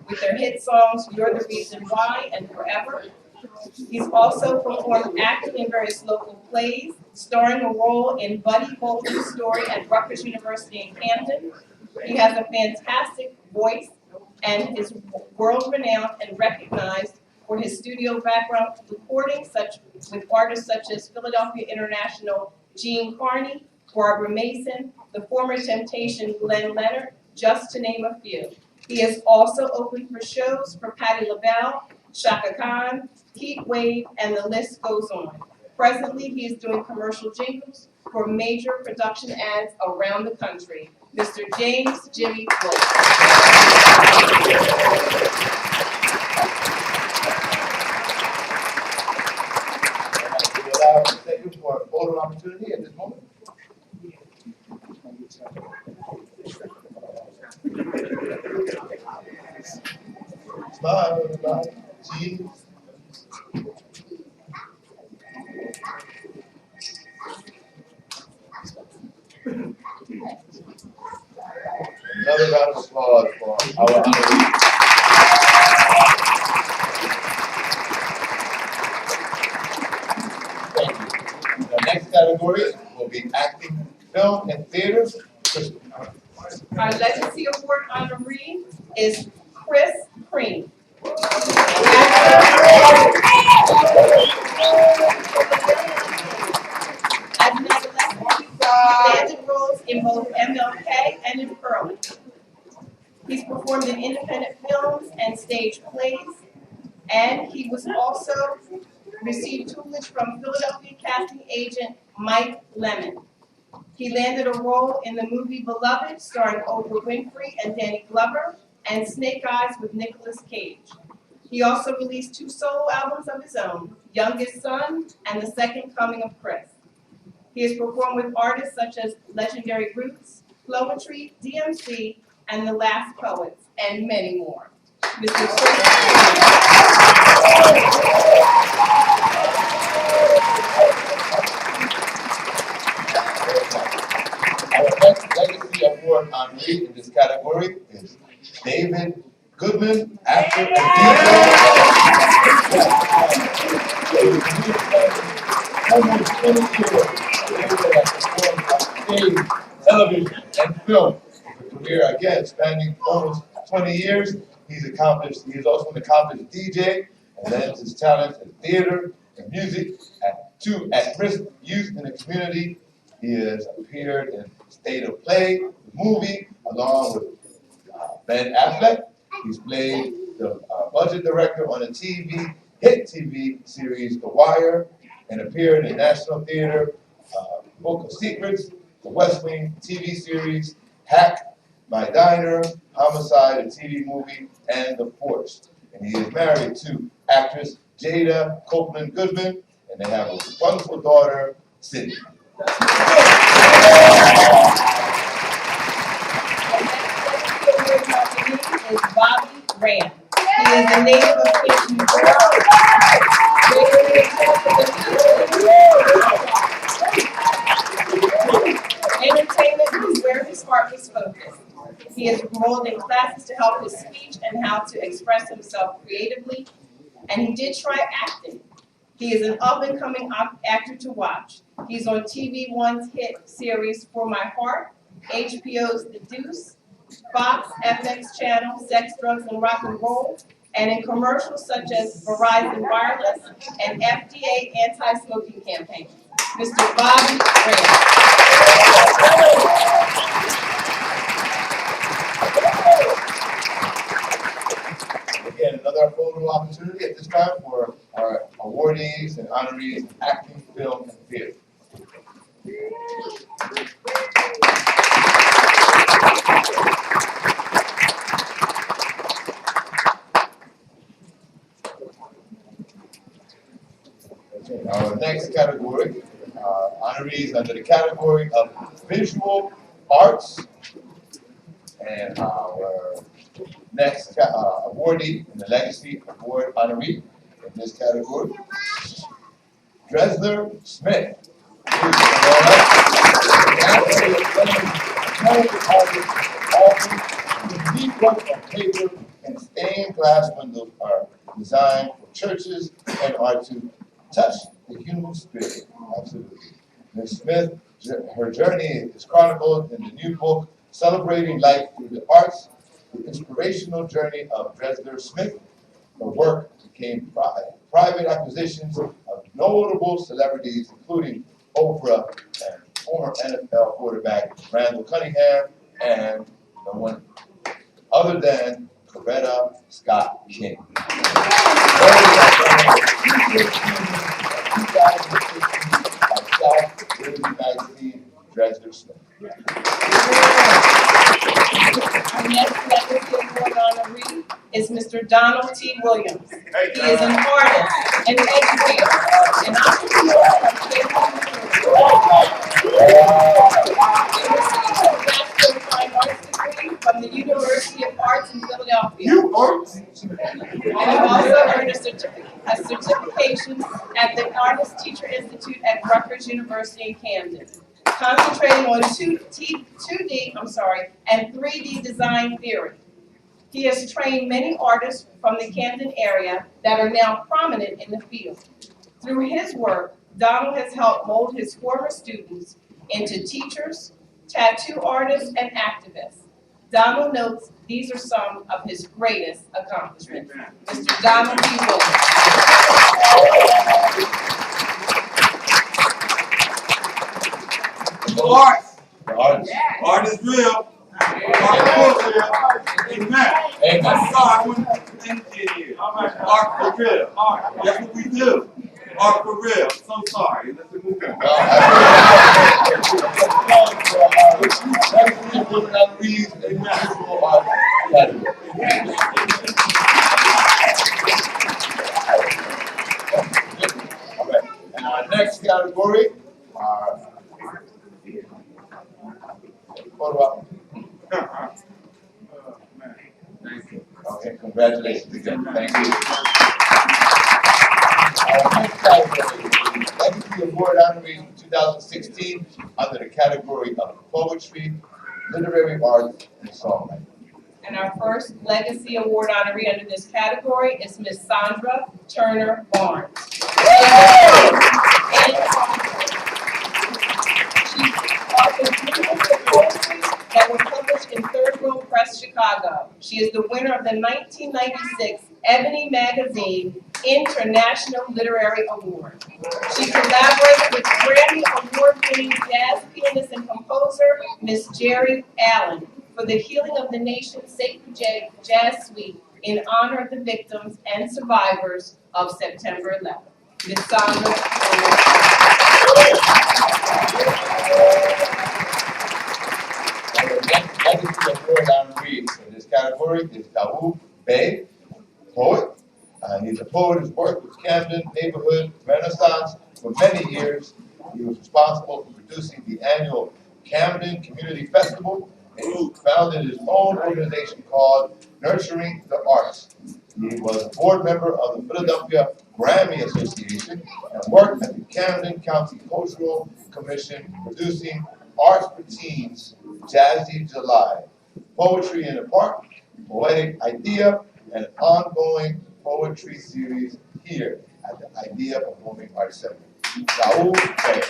With their hit songs You're the Reason Why and Forever. He's also performed acting in various local plays, starring a role in Buddy Bolton's story at Rutgers University in Camden. He has a fantastic voice and is world-renowned and recognized for his studio background recordings with artists such as Philadelphia International Gene Carney, Barbara Mason, the former Temptation Glenn Leonard, just to name a few. He has also opened for shows for Patti LaBelle, Shaka Khan, Heat Wave, and the list goes on. Presently, he is doing commercial jingles for major production ads around the country. Mr. James Jimmy Williams. Thank you for a photo opportunity at this moment. Smile, everybody. Cheese. Another round of applause for our honoree. Thank you. The next category will be acting, film, and theaters. Our Legacy Award honoree is Chris Cream. As an adolescent, he landed roles in both MLK and in Pearl. He's performed in independent films and stage plays, and he was also received tutelage from Philadelphia casting agent Mike Lemon. He landed a role in the movie Beloved, starring Oprah Winfrey and Danny Glover, and Snake Eyes with Nicolas Cage. He also released 2 solo albums of his own, Youngest Son and The Second Coming of Chris. He has performed with artists such as Legendary Roots, Poetry, DMC, and The Last Poets, and many more. Mr. Chris. Our next legacy award honoree in this category is David Goodman, actor and DJ. Almost 20 years, David has performed on stage, television, and film. His career, again, spanning almost 20 years. He is also an accomplished DJ and lends his talents in theater and music to at-risk youth in the community. He has appeared in State of Play, the movie, along with Ben Affleck. He's played the budget director on the hit TV series The Wire, and appeared in National Theater, Book of Secrets, The West Wing TV series, Hack, My Diner, Homicide, a TV movie, and The Force. And he is married to actress Jada Copeland Goodman, and they have a wonderful daughter, Sydney. Is Bobby Rand. He is a native of Canton, New Jersey. Entertainment is where his heart was focused. He is enrolled in classes to help his speech and how to express himself creatively, and he did try acting. He is an up-and-coming actor to watch. He's on TV One's hit series For My Heart, HBO's The Deuce, Fox, FX channel, Sex, Drugs, and Rock and Roll, and in commercials such as Verizon Wireless and FDA anti-smoking campaign. Mr. Bobby Rand. Again, another photo opportunity at this time for our awardees and honorees in acting, film, and theater. Our next category, honorees under the category of visual arts. And our next awardee in the Legacy Award honoree in this category, Dresler Smith. Unique work of paper and stained glass windows are designed for churches and are to touch the human spirit. Absolutely. Ms. Smith, her journey is chronicled in the new book, Celebrating Life Through the Arts, the inspirational journey of Dresler Smith. Her work became private acquisitions of notable celebrities, including Oprah and former NFL quarterback Randall Cunningham, and no one other than Coretta Scott King. Magazine, Dresler Smith. Our next Legacy Award honoree is Mr. Donald T. Williams. He is an artist, an educator, an entrepreneur from Cleveland, He received his Bachelor of Fine Arts degree from the University of Arts in Philadelphia. And he also earned a certification at the Artist Teacher Institute at Rutgers University in Camden, concentrating on 2D and 3D design theory. He has trained many artists from the Camden area that are now prominent in the field. Through his work, Donald has helped mold his former students into teachers, tattoo artists, and activists. Donald notes these are some of his greatest accomplishments. Mr. Donald T. Williams. Arts. Arts. Art is real. Art is real. Amen. Amen. I'm sorry, I wouldn't think it is. Art for real. That's what we do. Art for real. So sorry. Let's move on. And our next category are photo op. Thank you. Okay, congratulations again. Thank you. Our next category is Legacy Award honorees for 2016 under the category of poetry, literary arts, and songwriting. And our first Legacy Award honoree under this category is Miss Sandra Turner Barnes. She authored beautiful poetry that were published in Third World Press Chicago. She is the winner of the 1996 Ebony Magazine International Literary Award. She collaborated with Grammy Award-winning jazz pianist and composer Miss Jerry Allen for the Healing of the Nation Sacred Jazz Suite in honor of the victims and survivors of September 11th. Ms. Sandra. Our next Legacy Award honoree in this category is Dawood Bey, poet. He's a poet who's worked with Camden Neighborhood Renaissance for many years. He was responsible for producing the annual Camden Community Festival, and he founded his own organization called Nurturing the Arts. He was a board member of the Philadelphia Grammy Association and worked at the Camden County Cultural Commission producing Arts for Teens, Jazzy July, Poetry in the Park, Poetic Idea, and an ongoing poetry series here at the Idea Performing Arts Center. Dawood Bey.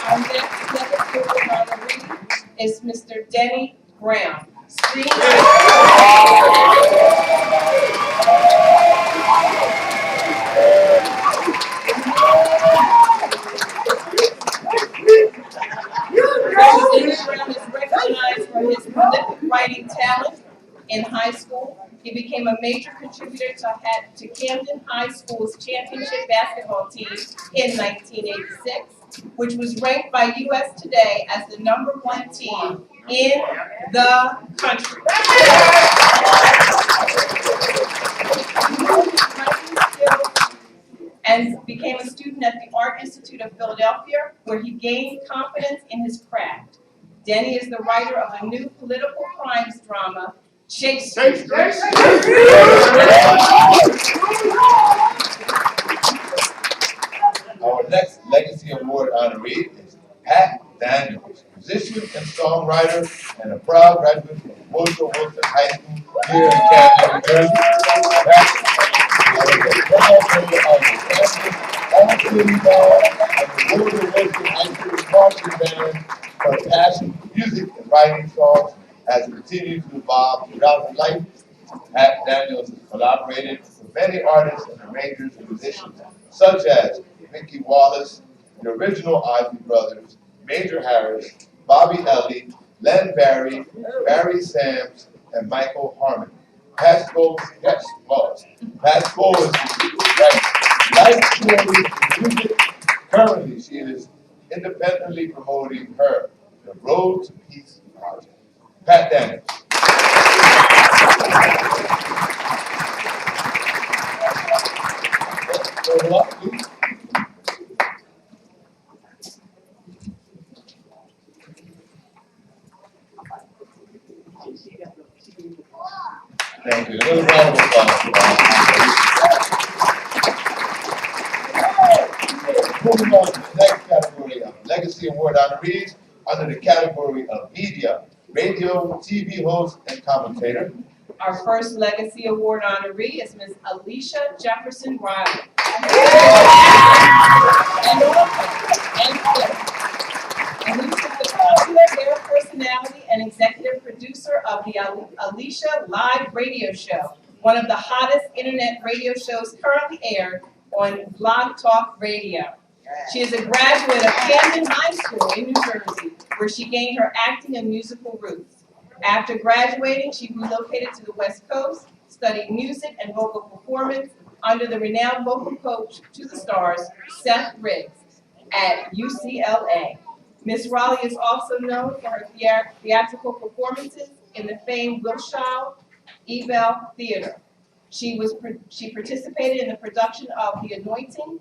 Our next Legacy Award honoree is Mr. Denny Brown, Denny Brown is recognized for his prolific writing talent in high school. He became a major contributor to Camden High School's championship basketball team in 1986, which was ranked by US Today as the #1 team in the country. And became a student at the Art Institute of Philadelphia, where he gained confidence in his craft. Denny is the writer of a new political crimes drama, Shakespeare. Our next Legacy Award honoree is Pat Daniels, musician and songwriter and a proud graduate of Woodrow Wilson High School here in Camden, New Jersey. Pat was a proud member of the Camden and the Woodrow Wilson High School marching band. Her passion for music and writing songs has continued to evolve throughout her life. Pat Daniels has collaborated with many artists and arrangers and musicians, such as Mickey Wallace, the original Isley Brothers, Major Harris, Bobby Ellie, Len Barry, Barry Sams, and Michael Harmon. Pat's goal is to write life stories in music. Currently, she is independently promoting her The Road to Peace project. Pat Daniels. Thank you. A little round of applause. Moving on to the next category of Legacy Award honorees under the category of media, radio, TV host, and commentator. Our first Legacy Award honoree is Ms. Alicia Jefferson Riley. And Alicia is the popular air personality and executive producer of the Alicia Live Radio Show, one of the hottest internet radio shows currently aired on Blog Talk Radio. She is a graduate of Camden High School in New Jersey, where she gained her acting and musical roots. After graduating, she relocated to the West Coast, studied music and vocal performance under the renowned vocal coach to the stars, Seth Riggs, at UCLA. Ms. Raleigh is also known for her theatrical performances in the famed Wilshire Ebell Theater. She participated in the production of The Anointing,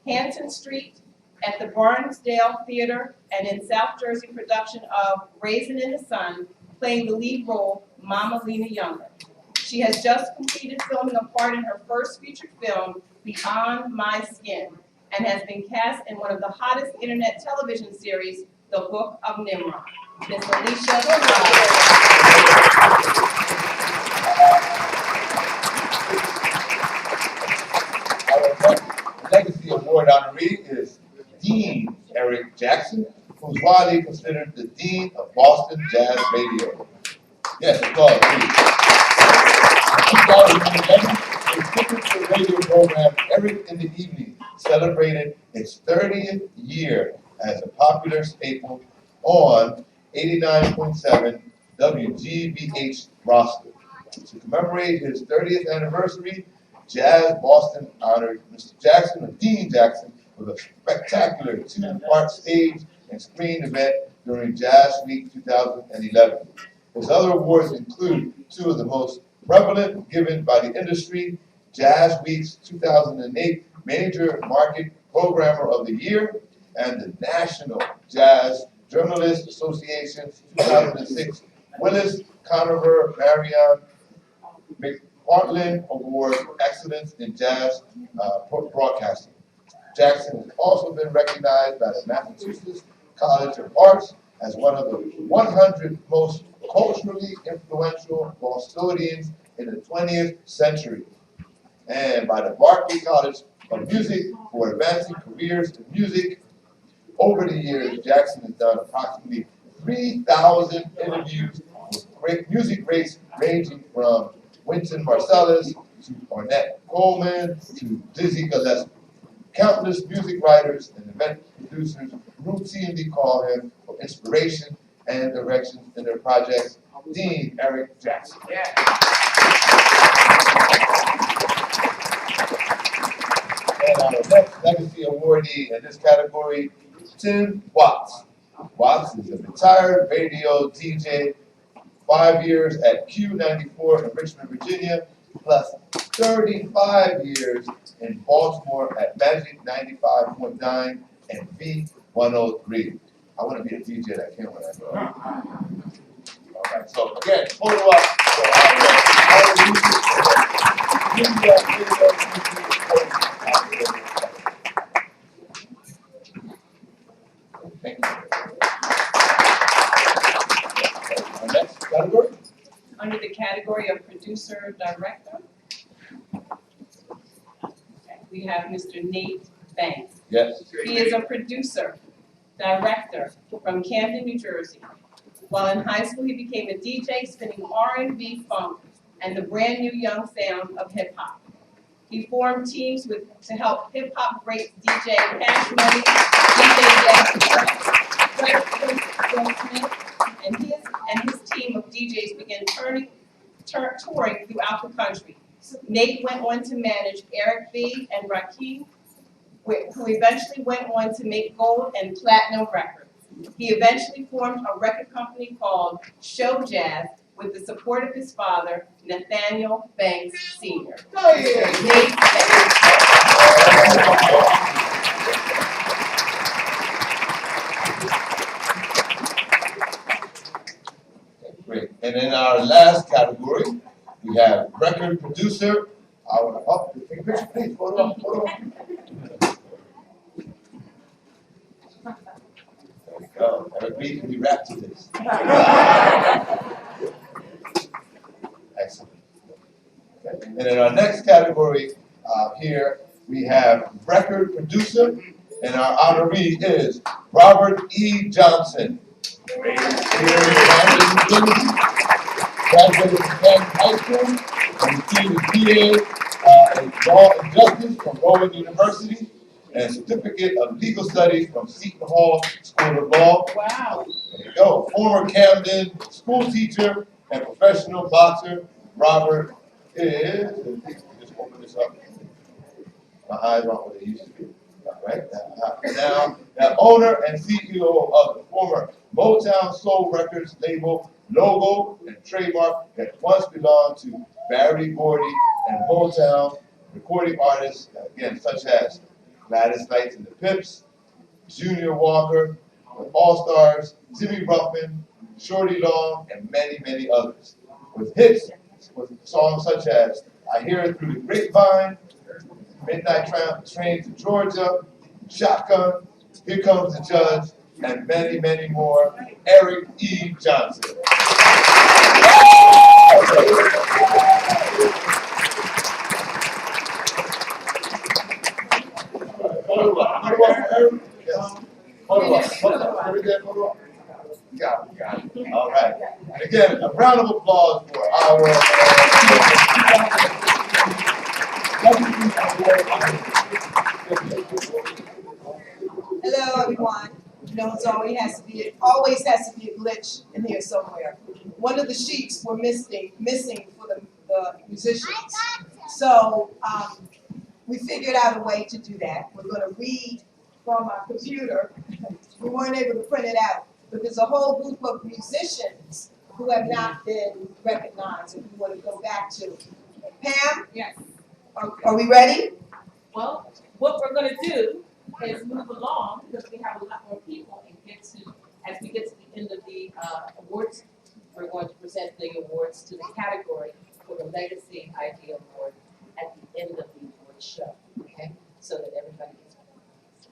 Hampton Street, at the Barnsdale Theater, and in South Jersey production of Raisin in the Sun, playing the lead role, Mama Lena Younger. She has just completed filming a part in her first featured film, Beyond My Skin, and has been cast in one of the hottest internet television series, The Book of Nimrod. Ms. Alicia Our Legacy Award honoree is Dean Eric Jackson, who's widely considered the Dean of Boston Jazz Radio. Yes, applause, please. In 2011, the signature radio program Eric in the Evening celebrated its 30th year as a popular staple on 89.7 WGBH roster. To commemorate his 30th anniversary, Jazz Boston honored Mr. Jackson, or Dean Jackson, with a spectacular two-part stage and screen event during Jazz Week 2011. His other awards include two of the most prevalent given by the industry, Jazz Week's 2008 Major Market Programmer of the Year and the National Jazz Journalists Association's 2006 Willis Conover Marion McPartland Award Excellence in Jazz Broadcasting. Jackson has also been recognized by the Massachusetts College of Arts as one of the 100 most culturally influential Bostonians in the 20th century, and by the Berklee College of Music for advancing careers in music. Over the years, Jackson has done approximately 3,000 interviews with great music greats ranging from Wynton Marsalis to Ornette Coleman to Dizzy Gillespie. Countless music writers and event producers routinely call him for inspiration and direction in their projects. Dean Eric Jackson. Yeah. And our next legacy awardee in this category, Tim Watts. Watts is a retired radio DJ, 5 years at Q94 in Richmond, Virginia, plus 35 years in Baltimore at Magic 95.9 and V103. I want to be a DJ that can when I grow up. All right, so again, photo up for Thank you. Our next category? Under the category of producer director, we have Mr. Nate Banks. Yes. He is a producer, director from Camden, New Jersey. While in high school, he became a DJ spinning R&B, funk, and the brand new young sound of hip hop. He formed teams to help hip hop greats DJ Cash Money, DJ Jack, and his team of DJs began touring throughout the country. Nate went on to manage Eric B. and Rakim, who eventually went on to make gold and platinum records. He eventually formed a record company called Show Jazz with the support of his father, Nathaniel Banks Sr. Nate Banks. Great. And in our last category, we have record producer. Take a picture, please. Photo up. There we go. Eric B, can we wrap to this? Excellent. Okay. And in our next category here, we have record producer, and our honoree is Robert E. Johnson. Graduated from Canton High School and received a BA in Law and Justice from Rowan University and a certificate of legal studies from Seton Hall School of Law. Wow. There you go. Former Camden school teacher and professional boxer, Robert is, just open this up. My eyes aren't what they used to be. All right. Now, owner and CEO of the former Motown Soul Records label, logo, and trademark that once belonged to Barry Gordy and Motown recording artists, again, such as Gladys Knight and the Pips, Junior Walker, the All Stars, Jimmy Ruffin, Shorty Long, and many, many others. With hits, with songs such as I Hear It Through the Grapevine, Midnight Train to Georgia, Shotgun, Here Comes the Judge, and many, many more. Eric E. Johnson. All right. And again, a round of applause for our Hello, everyone. You know, it's always has to be a glitch in here somewhere. One of the sheets were missing for the musicians. So we figured out a way to do that. We're going to read from our computer. We weren't able to print it out, but there's a whole group of musicians who have not been recognized, and we want to go back to. Pam? Yes. Are we ready? Well, what we're gonna do is move along because we have a lot more people and as we get to the end of the awards, we're going to present the awards to the category for the Legacy Idea Award at the end of the award show, okay? So that everybody gets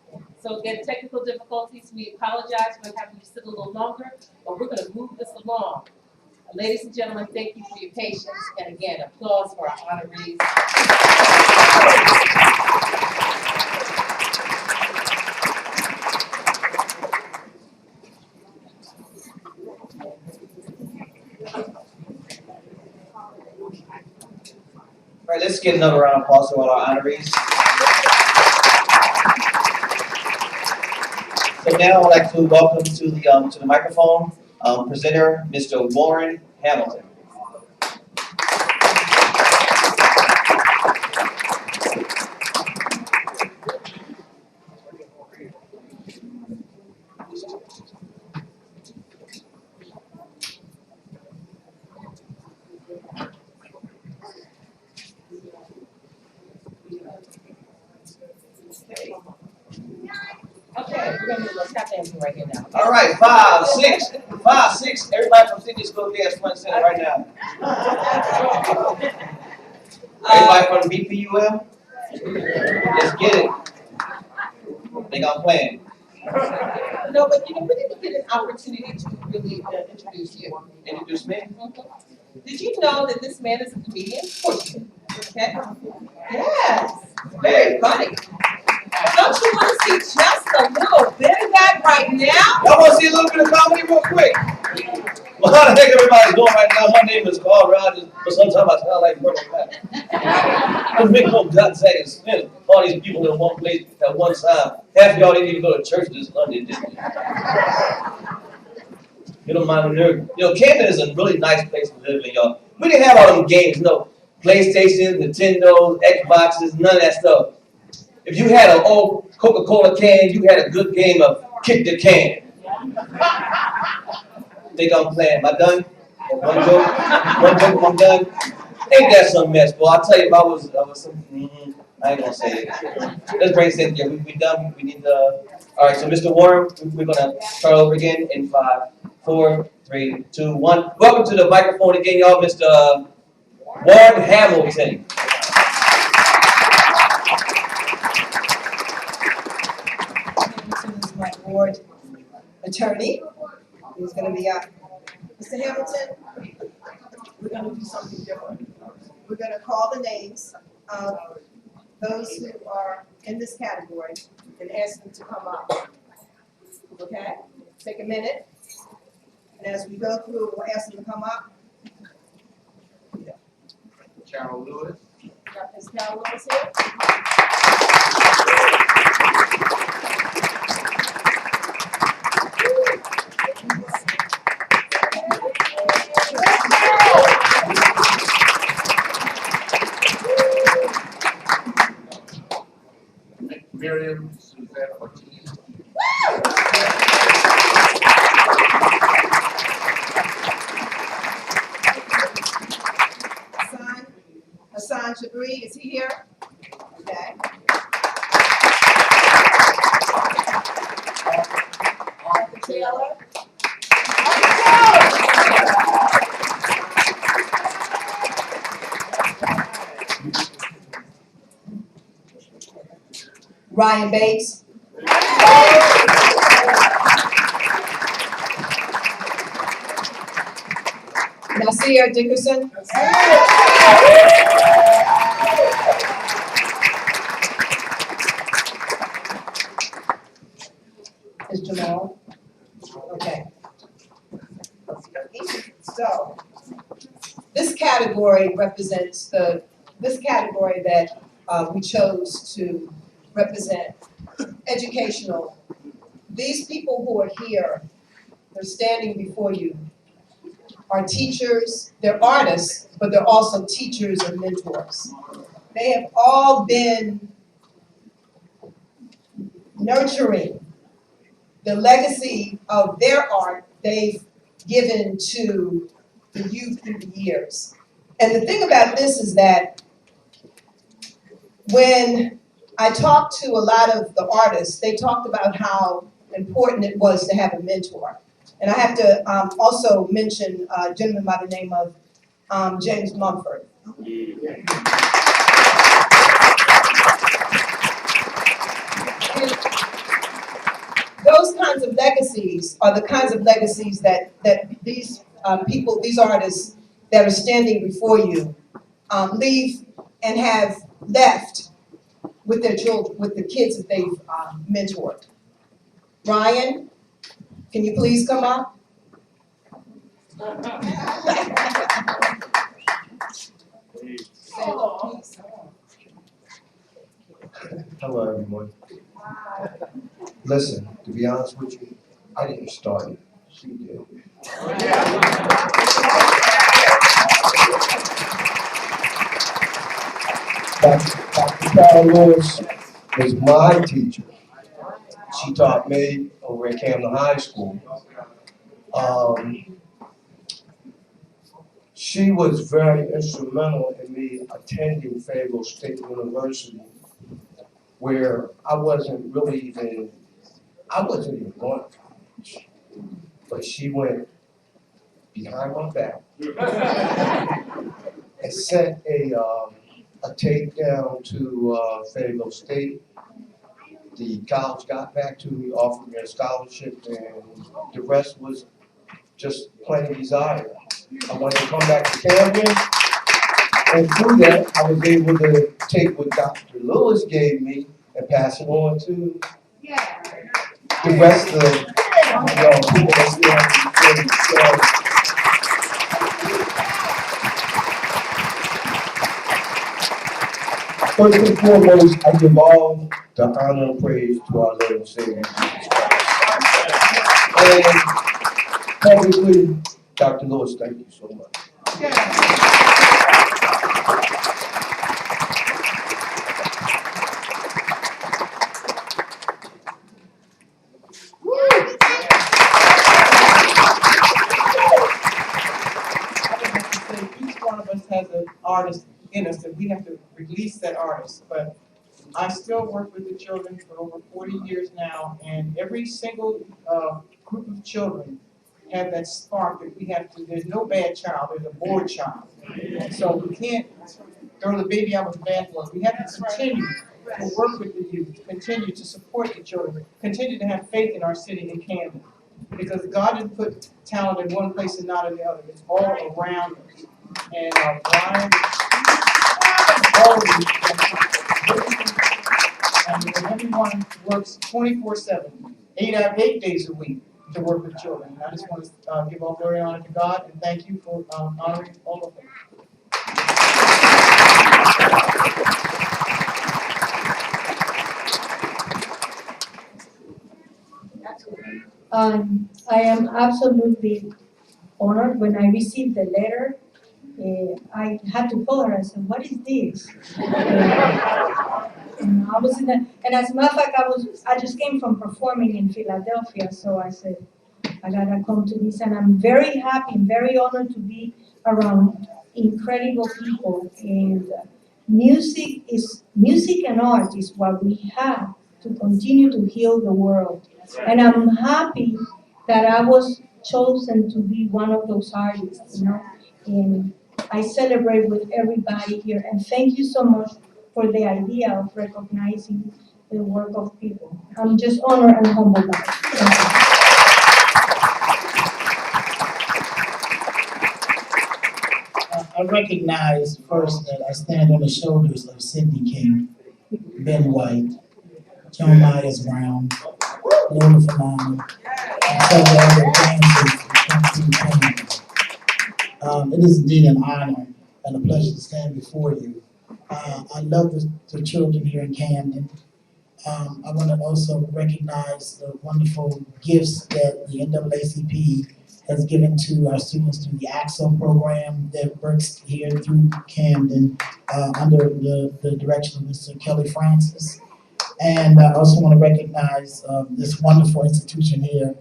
one. So again, technical difficulties, we apologize for having you sit a little longer, but we're gonna move this along. Ladies and gentlemen, thank you for your patience, and again, applause for our honorees. All right, let's get another round of applause to all our honorees. So now I'd like to welcome to the microphone presenter, Mr. Warren Hamilton. Okay, we're gonna do a little tap dancing right here now. All right, 5, 6. Everybody from Sydney School dance front and center right now. Everybody from BPUM? Let's get it. Think I'm playing. No, but we didn't get an opportunity to really introduce you. Introduce me. Did you know that this man is a comedian? Of course you did. Okay? Yes. Very funny. Don't you want to see just a little bit of that right now? Y'all want to see a little bit of comedy real quick? Well, how the heck everybody's doing right now? My name is Carl Rogers, but sometimes I sound like Colonel Pat. I'm making no Gonzaga and Smith. All these people in one place at one time. Half of y'all didn't even go to church this Sunday, did you? You don't mind the nerve. You know, Camden is a really nice place to live in, y'all. We didn't have all them games, no PlayStation, Nintendo, Xboxes, none of that stuff. If you had an old Coca-Cola can, you had a good game of kick the can. Think I'm playing. Am I done? One joke, I'm done. Ain't that some mess, boy? I'll tell you if I was some, I ain't gonna say it. Let's bring Cynthia. We done. We need the. All right. So, Mr. Warren, we're gonna start over again in 5, 4, 3, 2, 1. Welcome to the microphone again, y'all, Mr. Warren Hamilton. Hamilton is my board attorney. He's going to be Mr. Hamilton. We're going to do something different. We're going to call the names of those who are in this category and ask them to come up. Okay? Take a minute. And as we go through, we'll ask them to come up. Carol Lewis. Is Carol Lewis here? Miriam Suzanne Ortiz. Hassan Jabri, is he here? Okay. Arthur Taylor. Arthur Taylor! Ryan Bates. Nasir Dickerson. Is Jamal? Okay. So, this category represents this category that we chose to represent educational. These people who are here, they're standing before you, are teachers, they're artists, but they're also teachers and mentors. They have all been nurturing the legacy of their art they've given to the youth through the years. And the thing about this is that when I talked to a lot of the artists, they talked about how important it was to have a mentor. And I have to also mention a gentleman by the name of James Mumford. Those kinds of legacies are the kinds of legacies that these people, these artists that are standing before you, leave and have left with their children, with the kids that they've mentored. Ryan, can you please come up? Hello, everyone. Listen, to be honest with you, I didn't start it. She did. Dr. Carol Lewis was my teacher. She taught me over at Camden High School. She was very instrumental in me attending Fayetteville State University, where I wasn't even going to college. But she went behind my back and sent a tape down to Fayetteville State. The college got back to me, offered me a scholarship, and the rest was just plain desire. I wanted to come back to Camden, and through that, I was able to take what Dr. Lewis gave me and pass it on to the rest of the people that stand. First and foremost, I give all the honor and praise to our Lord and Savior, Jesus Christ. And publicly, Dr. Lewis, thank you so much. Each one of us has an artist in us, and we have to release that artist. But I still work with the children for over 40 years now, and every single group of children have that spark that we have to. There's no bad child. There's a bored child. And so we can't throw the baby out with the bathwater. We have to continue to work with the youth, continue to support the children, continue to have faith in our city in Camden. Because God didn't put talent in one place and not in the other. It's all around us. And Brian, and everyone works 24/7, 8 days a week to work with children. And I just want to give all glory and honor to God and thank you for honoring all of them. I am absolutely honored. When I received the letter, I had to call her and said, "What is this?" And I was and as a matter of fact, I just came from performing in Philadelphia, so I said, I gotta come to this, and I'm very happy, very honored to be around incredible people. And music and art is what we have to continue to heal the world. And I'm happy that I was chosen to be one of those artists, and I celebrate with everybody here. And thank you so much for the idea of recognizing the work of people. I'm just honored and humbled by it. I recognize first that I stand on the shoulders of Sidney King, Ben White, Joan Myers Brown, Lola Falana, and several other dancers who come through Camden. It is indeed an honor and a pleasure to stand before you. I love the children here in Camden. I want to also recognize the wonderful gifts that the NAACP has given to our students through the AXO program that works here through Camden under the direction of Mr. Kelly Francis. And I also want to recognize this wonderful institution here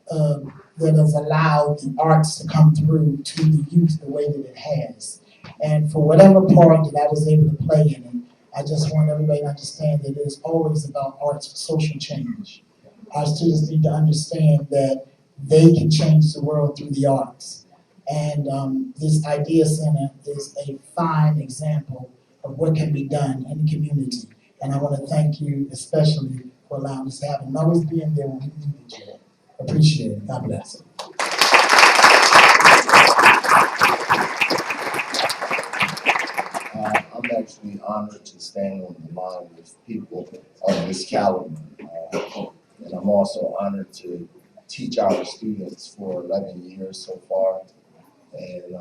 that has allowed the arts to come through to the youth the way that it has. And for whatever part that I was able to play in it, I just want everybody to understand that it is always about arts for social change. Our students need to understand that they can change the world through the arts. And this Idea Center is a fine example of what can be done in the community. And I want to thank you especially for allowing us to have it and always being there when we needed you. Appreciate it. God bless. I'm actually honored to stand on the line with people of this caliber. And I'm also honored to teach our students for 11 years so far. And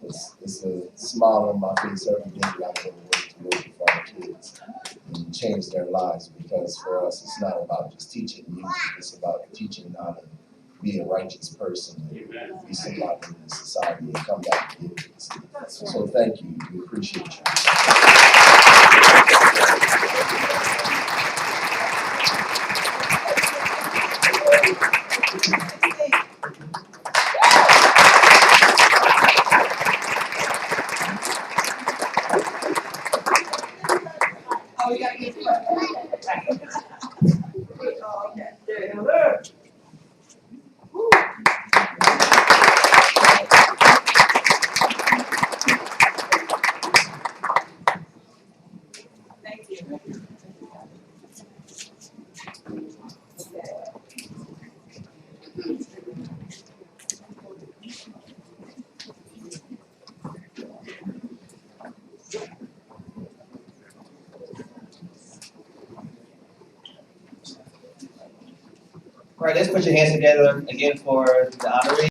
it's a smile on my face every day that I go to work with our kids and change their lives, because for us it's not about just teaching music, it's about teaching how to be a righteous person and be somebody in the society and come back to give. So thank you, we appreciate you. All right, let's put your hands together again for the honoree.